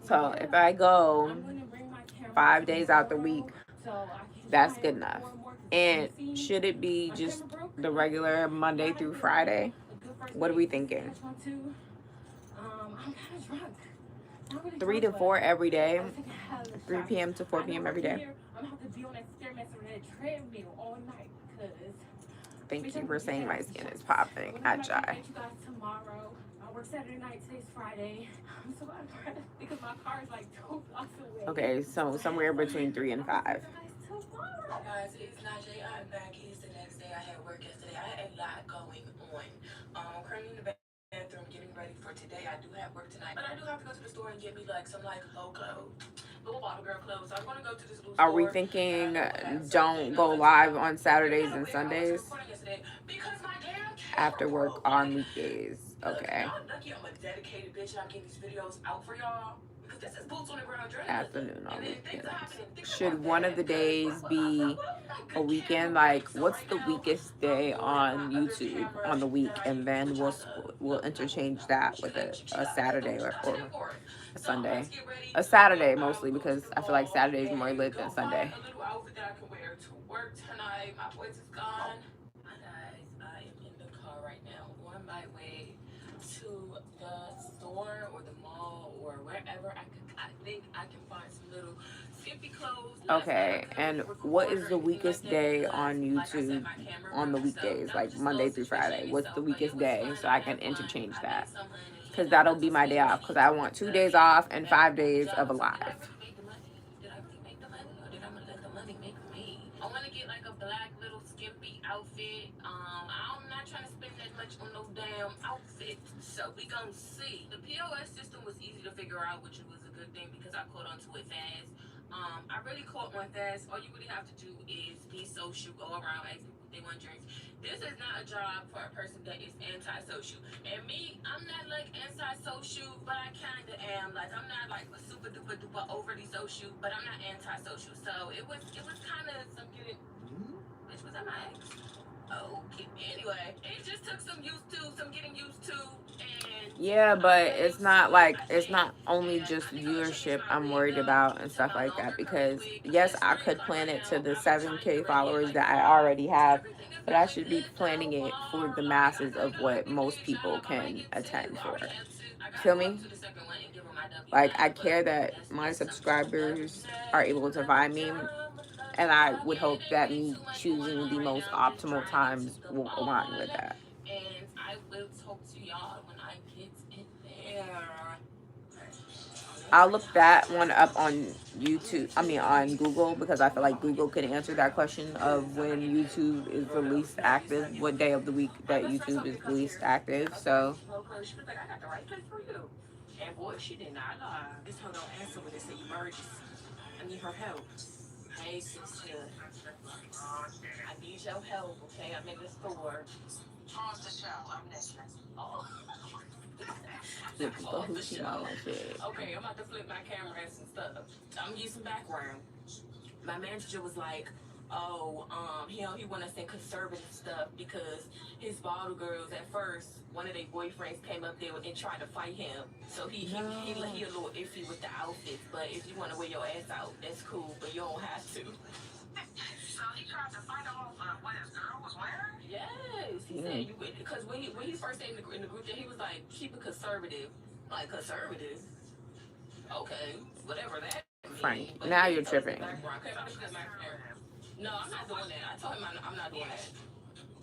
S1: So if I go 5 days out the week, that's good enough. And should it be just the regular Monday through Friday? What are we thinking?
S4: I'm kind of drunk.
S1: 3 to 4 every day. 3 p.m. to 4 p.m. every day.
S4: I'm gonna have to be on that stairmaster and that treadmill all night because.
S1: Thank you for saying my skin is popping. At Jai.
S4: You guys tomorrow. I work Saturday night. Today's Friday. I'm so out of breath because my car is like 2 blocks away.
S1: Okay, so somewhere between 3 and 5.
S8: Guys, it's Najee. I'm back. It's the next day. I had work yesterday. I had a lot going on. I'm currently in the bathroom getting ready for today. I do have work tonight, but I do have to go to the store and get me like some like whole clothes, little bottle girl clothes. So I'm gonna go to this little store.
S1: Are we thinking don't go live on Saturdays and Sundays? After work on weekdays. Okay.
S8: Y'all lucky I'm a dedicated bitch. I'm getting these videos out for y'all. Because this is boots on the ground journalism.
S1: Afternoon on weekends. Should one of the days be a weekend? Like, what's the weakest day on YouTube on the week? And then we'll interchange that with a Saturday or a Sunday. A Saturday mostly because I feel like Saturday is more lit than Sunday.
S8: A little outfit that I can wear to work tonight. My voice is gone. Hi guys, I am in the car right now on my way to the store or the mall or wherever I think I can find some little skimpy clothes.
S1: Okay, and what is the weakest day on YouTube on the weekdays, like Monday through Friday? What's the weakest day so I can interchange that? Because that'll be my day off because I want 2 days off and 5 days of a live.
S8: Did I really make the money or did I let the money make me? I want to get like a black little skimpy outfit. I'm not trying to spend that much on no damn outfit. So we gonna see. The POS system was easy to figure out, which was a good thing because I caught on to it fast. I really caught on fast. All you really have to do is be social, go around, ask people if they want drinks. This is not a job for a person that is anti-social. And me, I'm not like anti-social, but I kind of am. Like, I'm not like super duper duper overly social, but I'm not anti-social. So it was kind of some getting. Which was that my ex? Okay. Anyway, it just took some getting used to. And
S1: yeah, but it's not only just viewership I'm worried about and stuff like that because yes, I could plan it to the 7K followers that I already have, but I should be planning it for the masses of what most people can attend for. Feel me? Like, I care that my subscribers are able to find me, and I would hope that me choosing the most optimal times will align with that.
S8: And I will talk to y'all when I get in there.
S1: I'll look that one up on on Google, because I feel like Google could answer that question of when YouTube is the least active, what day of the week that YouTube is the least active. So
S8: She was like, I got the right place for you. And boy, she did not lie. This hoe don't answer when it's an emergency. I need her help. Hey, sister. I need your help, okay? I'm in the store. Pause the show. I'm listening. Oh. Okay, I'm about to flip my camera and some stuff. I'm gonna get some background. My manager was like, he want us in conservative stuff because his bottle girls at first, one of their boyfriends came up there and tried to fight him. So he a little iffy with the outfits. But if you want to wear your ass out, that's cool. But you don't have to.
S2: So he tried to fight off what his girl was wearing?
S8: Yes, he said you would, because when he first stayed in the group chat, he was like, keep it conservative. Like, conservative? Okay, whatever that means.
S1: Frank,
S8: But
S1: now
S8: he
S1: you're
S8: told us
S1: tripping.
S8: No, I'm not doing that. I told him I'm not doing that.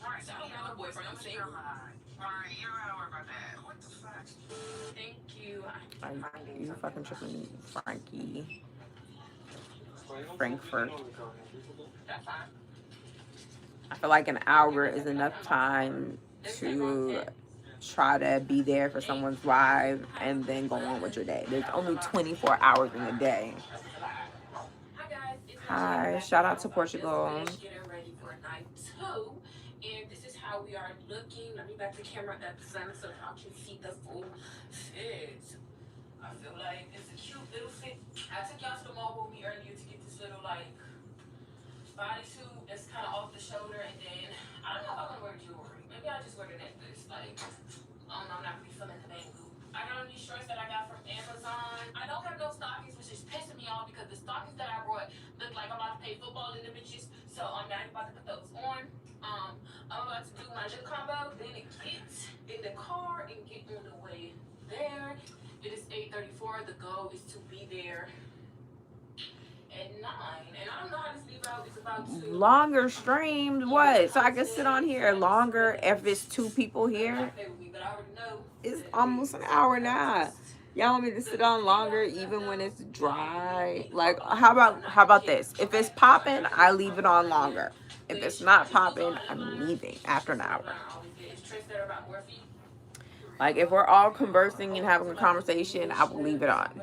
S2: Right.
S8: So I don't have a boyfriend. I'm single.
S2: Alright, you don't gotta worry about that. What the fuck?
S8: Thank you.
S1: You fucking tripping, Frankie. Frankfurt.
S8: That's fine.
S1: I feel like an hour is enough time to try to be there for someone's live and then go on with your day. There's only 24 hours in a day. Hi, shout out to Portugal.
S8: Getting ready for night 2, and this is how we are looking. Let me back the camera up some so y'all can see the full fit. I feel like it's a cute little fit. I took y'all to the mall with me earlier to get this little like bodysuit that's kind of off the shoulder, and then I don't know if I want to wear jewelry. Maybe I'll just wear the necklace. Like, I don't know, I'm not really feeling the bangle. I got on these shorts that I got from Amazon. I don't have no stockings, which is pissing me off because the stockings that I brought look like I'm about to play football in the bitches. So I'm not about to put those on. I'm about to do my lip combo. Then it gets in the car and get on the way there. It is 8:34. The goal is to be there at 9. And I don't know how this video is about to.
S1: Longer streamed, what? So I can sit on here longer if it's 2 people here. It's almost an hour now. Y'all want me to sit on longer even when it's dry? Like, how about this? If it's popping, I leave it on longer. If it's not popping, I'm leaving after an hour. Like, if we're all conversing and having a conversation, I will leave it on.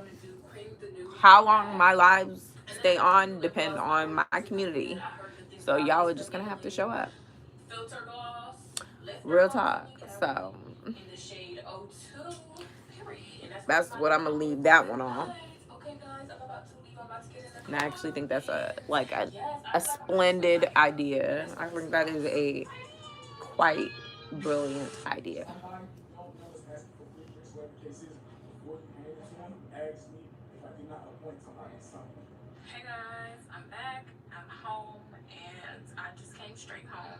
S1: How long my lives stay on depend on my community. So y'all are just gonna have to show up. Real talk. So that's what I'm gonna leave that one on. And I actually think that's a splendid idea. I think that is a quite brilliant idea.
S8: Hey guys, I'm back. I'm home, and I just came straight home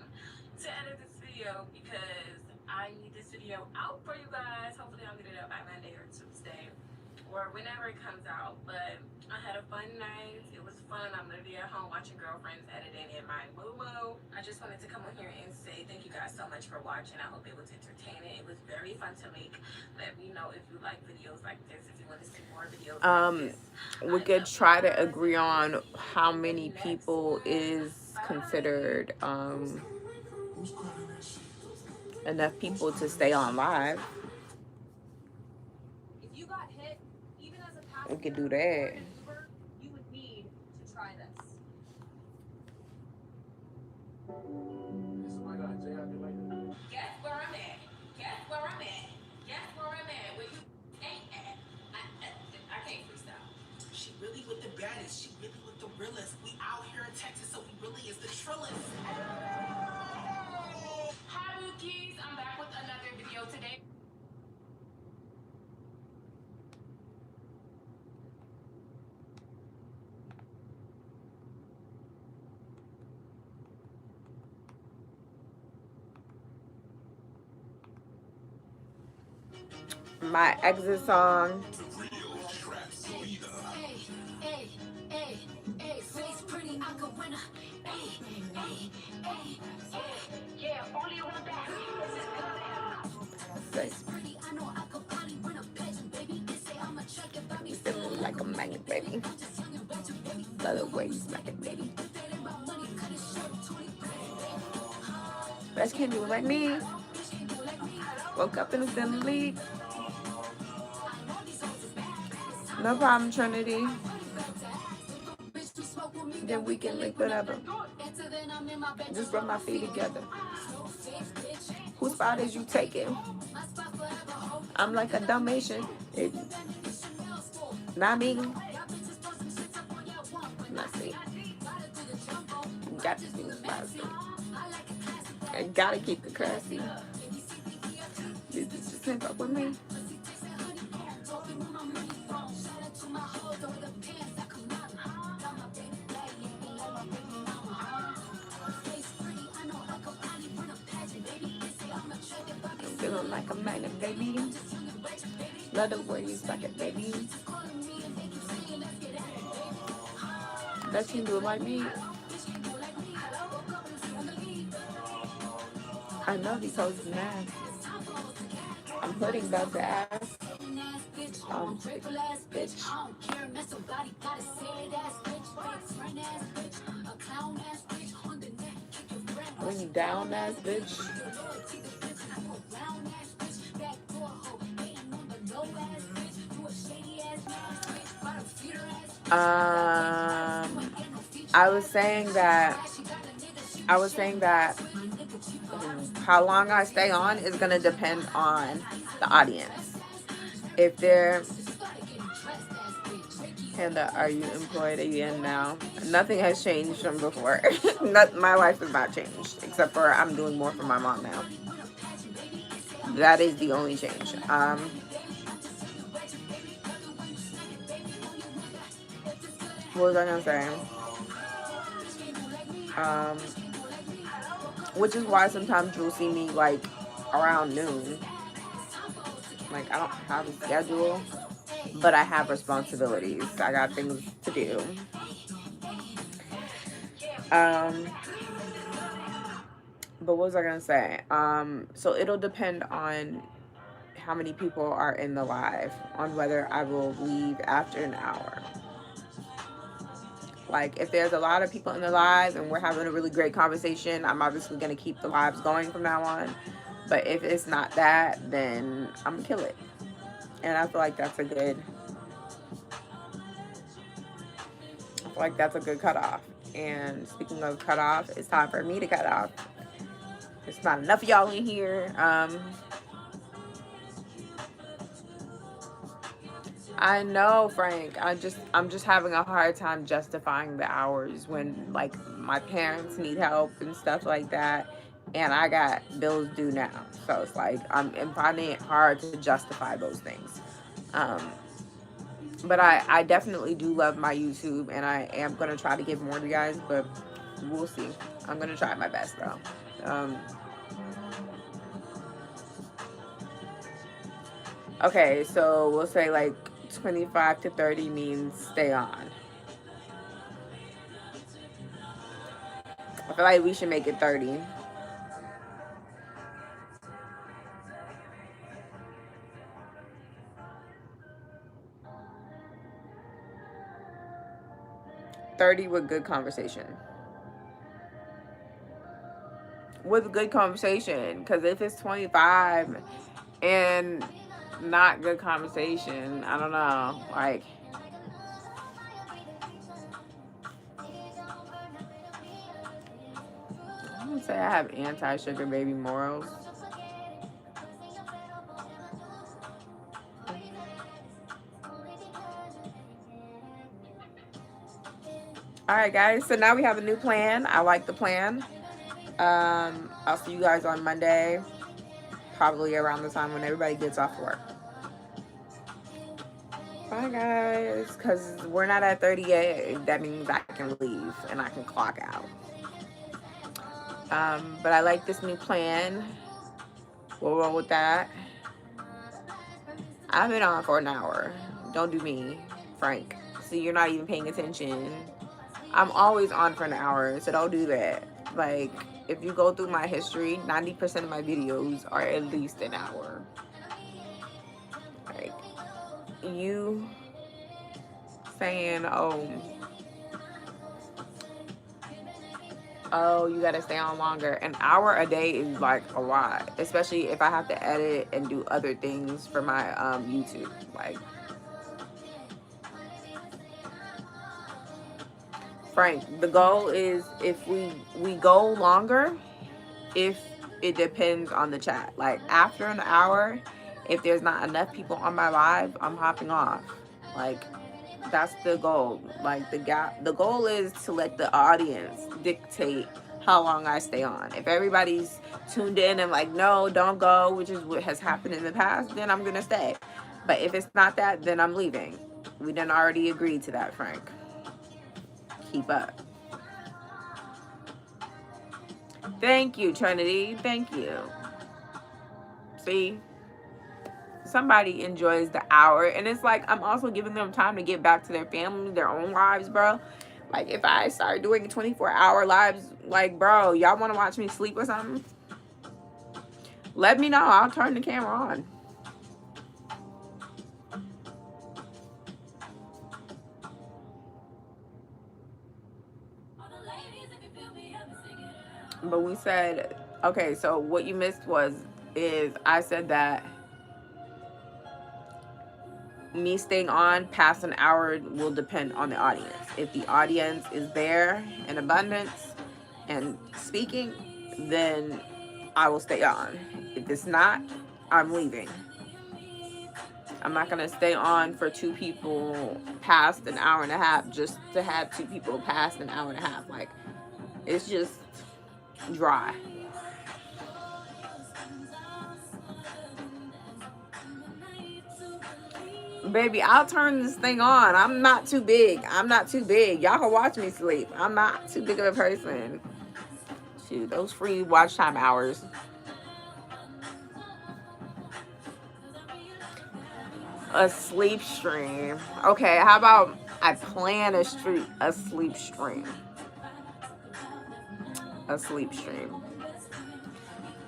S8: to edit this video because I need this video out for you guys. Hopefully I'll get it up by Monday or Tuesday or whenever it comes out. But I had a fun night. It was fun. I'm literally at home watching girlfriends editing in my moo-moo. I just wanted to come on here and say thank you guys so much for watching. I hope it was entertaining. It was very fun to make. Let me know if you like videos like this, if you want to see more videos like this. We could try to agree on how many people is considered enough people to stay on live.
S5: If you got hit, even as a passenger,
S1: We could do that.
S5: you would need to try this.
S8: Guess where I'm at. Guess where I'm at. Guess where I'm at. Where you ain't at. I can't freestyle.
S2: She really with the baddest. She really with the realest. We out here in Texas, so we really is the trillest.
S8: Hi, Rookies. I'm back with another video today.
S1: My exit song. Like a magnet, baby. Love the way you smack it, baby. Best can't do it like me. Woke up in the Stanley League. No problem, Trinity. Then we can link whatever. Just rub my feet together. Whose spot is you taking? I'm like a Dalmatian. Not me. Not me. got to be classy. I gotta keep it classy. You just can't fuck with me. I'm feeling like a magnet, baby. Love the way you suck it, baby. That you do it like me. I know these hoes is mad. I'm putting about the ass. Bitch. When you down ass bitch. I was saying that how long I stay on is gonna depend on the audience. If they're Panda, are you employed again now? Nothing has changed from before. My life has not changed, except for I'm doing more for my mom now. That is the only change. What was I gonna say? Which is why sometimes you'll see me like around noon. Like, I don't have a schedule, but I have responsibilities. I got things to do. But what was I gonna say? So it'll depend on how many people are in the live, on whether I will leave after an hour. Like, if there's a lot of people in the live and we're having a really great conversation, I'm obviously gonna keep the lives going from now on. But if it's not that, then I'm gonna kill it. And I feel like that's a good cutoff. And speaking of cutoff, it's time for me to cut off. There's not enough of y'all in here. I know, Frank. I'm just having a hard time justifying the hours when, like, my parents need help and stuff like that, and I got bills due now. So it's like I'm finding it hard to justify those things. But I definitely do love my YouTube, and I am gonna try to give more to you guys, but we'll see. I'm gonna try my best though. Okay, so we'll say like 25 to 30 means stay on. I feel like we should make it 30. $30 with good conversation. With good conversation, because if it's 25 and not good conversation, I don't know, like, I would say I have anti-sugar baby morals. Alright guys, so now we have a new plan. I like the plan. I'll see you guys on Monday, probably around the time when everybody gets off work. Bye guys, because we're not at 30 yet. That means I can leave and I can clock out. But I like this new plan. We'll roll with that. I've been on for an hour. Don't do me, Frank. See, you're not even paying attention. I'm always on for an hour, so don't do that. Like, if you go through my history, 90% of my videos are at least an hour. Like, you saying, oh, you gotta stay on longer. An hour a day is like a lot, especially if I have to edit and do other things for my YouTube. Like, Frank, the goal is if we go longer, if it depends on the chat. Like, after an hour, if there's not enough people on my live, I'm hopping off. Like, That's the goal. Like the goal is to let the audience dictate how long I stay on. If everybody's tuned in and like, no, don't go, which is what has happened in the past, then I'm gonna stay. But if it's not that, then I'm leaving. We done already agreed to that, Frank. Keep up. Thank you, Trinity. Thank you. See? Somebody enjoys the hour, and it's like I'm also giving them time to get back to their family, their own lives, bro. Like if I start doing 24-hour lives, like, bro, y'all want to watch me sleep or something, let me know. I'll turn the camera on. But we said, okay, so what you missed is I said that me staying on past an hour will depend on the audience. If the audience is there in abundance and speaking, then I will stay on. If it's not, I'm leaving. I'm not gonna stay on for two people past an hour and a half just to have two people past an hour and a half. Like, it's just dry. Baby, I'll turn this thing on. I'm not too big. I'm not too big. Y'all can watch me sleep. I'm not too big of a person. Shoot, those free watch time hours. A sleep stream. Okay, how about I plan a sleep stream? A sleep stream.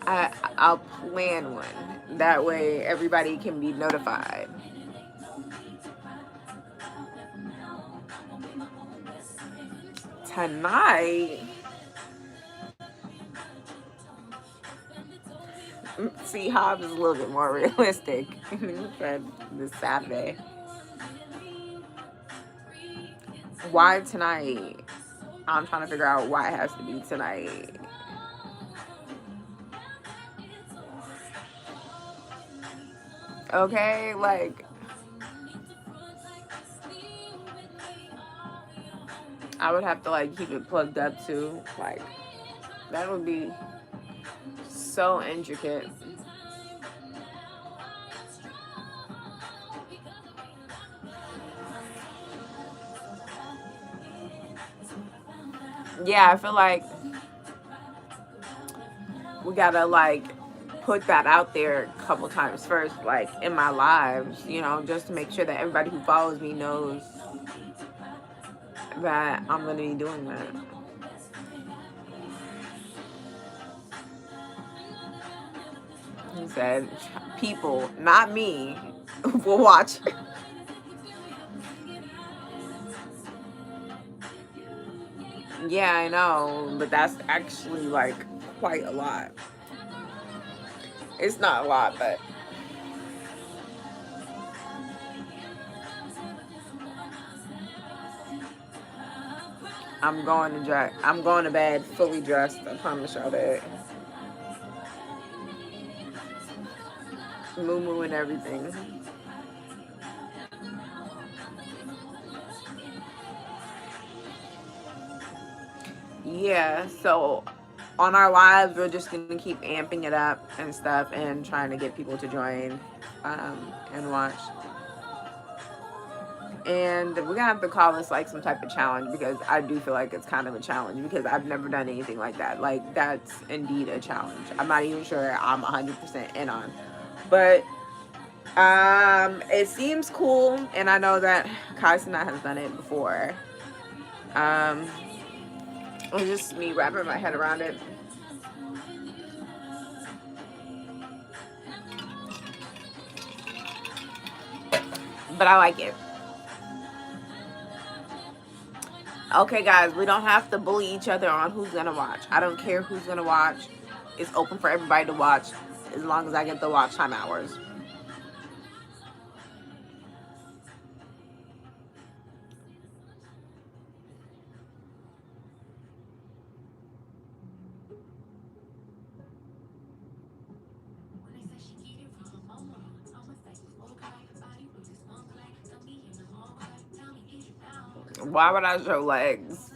S1: I'll plan one. That way everybody can be notified. Tonight. See, Hobbs is a little bit more realistic. He said this Saturday. Why tonight? I'm trying to figure out why it has to be tonight. Okay, like, I would have to like keep it plugged up too. Like, that would be so intricate. Yeah, I feel like we gotta like put that out there a couple times first, like in my lives, you know, just to make sure that everybody who follows me knows that I'm gonna be doing that. He said, people, not me, will watch. Yeah, I know, but that's actually like quite a lot. It's not a lot, but I'm going to bed fully dressed. I promise y'all that. Moo and everything. Yeah, so on our lives, we're just gonna keep amping it up and stuff and trying to get people to join and watch. And we're gonna have to call this like some type of challenge, because I do feel like it's kind of a challenge, because I've never done anything like that. Like, that's indeed a challenge. I'm not even sure I'm 100% in on, but it seems cool, and I know that Kaisana has done it before. It's just me wrapping my head around it. But I like it. Okay, guys, we don't have to bully each other on who's gonna watch. I don't care who's gonna watch. It's open for everybody to watch, as long as I get the watch time hours. Why would I show legs?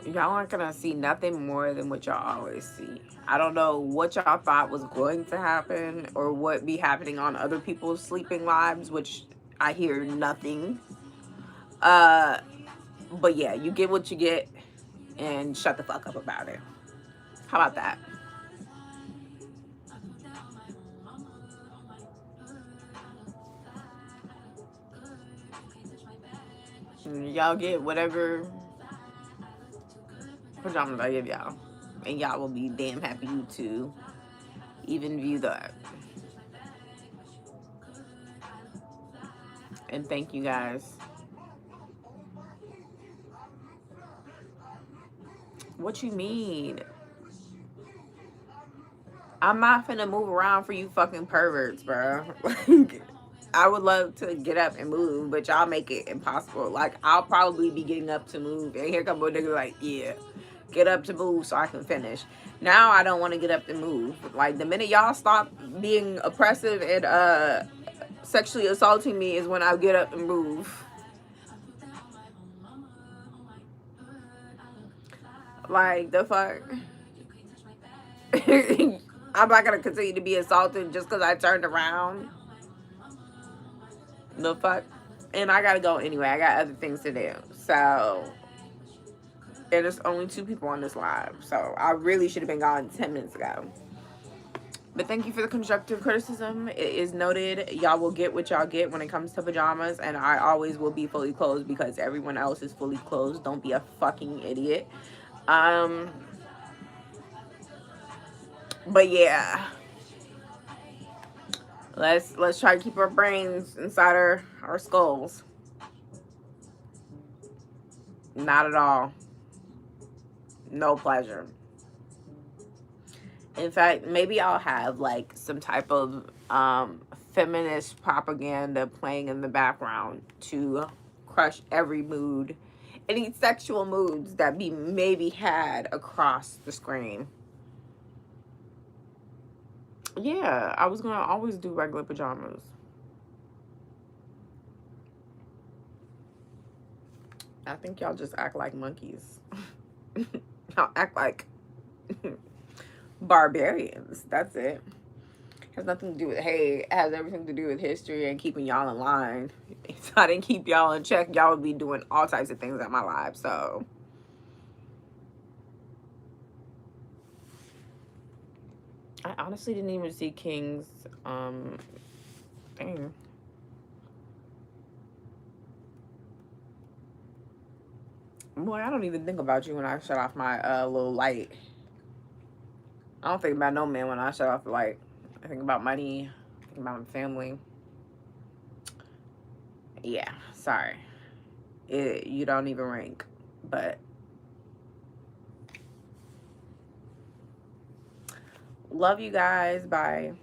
S1: Y'all aren't gonna see nothing more than what y'all always see. I don't know what y'all thought was going to happen or what be happening on other people's sleeping lives, which I hear nothing. But yeah, you get what you get and shut the fuck up about it. How about that? Y'all get whatever pajamas I give y'all, and y'all will be damn happy to even view that. And thank you guys. What you mean? I'm not finna move around for you fucking perverts, bro. Like, I would love to get up and move, but y'all make it impossible. Like, I'll probably be getting up to move, and here come a nigga like, yeah, get up to move so I can finish. Now I don't want to get up and move. Like, the minute y'all stop being oppressive and sexually assaulting me is when I get up and move. Like, the fuck? I'm not gonna continue to be assaulted just because I turned around. The fuck? And I gotta go anyway. I got other things to do. So, and there's only 2 people on this live. So, I really should have been gone 10 minutes ago. But thank you for the constructive criticism. It is noted. Y'all will get what y'all get when it comes to pajamas. And I always will be fully clothed because everyone else is fully clothed. Don't be a fucking idiot. But yeah. Let's try to keep our brains inside our skulls. Not at all. No pleasure. In fact, maybe I'll have like some type of feminist propaganda playing in the background to crush every mood, any sexual moods that be maybe had across the screen. Yeah, I was gonna always do regular pajamas. I think y'all just act like monkeys. Y'all act like barbarians. That's it. Has nothing to do with hate. It has everything to do with history and keeping y'all in line. If I didn't keep y'all in check, y'all would be doing all types of things in my life. So I honestly didn't even see King's thing. Boy, I don't even think about you when I shut off my little light. I don't think about no man when I shut off the light. I think about money. I think about my family. Yeah, sorry. You don't even rank. But love you guys. Bye.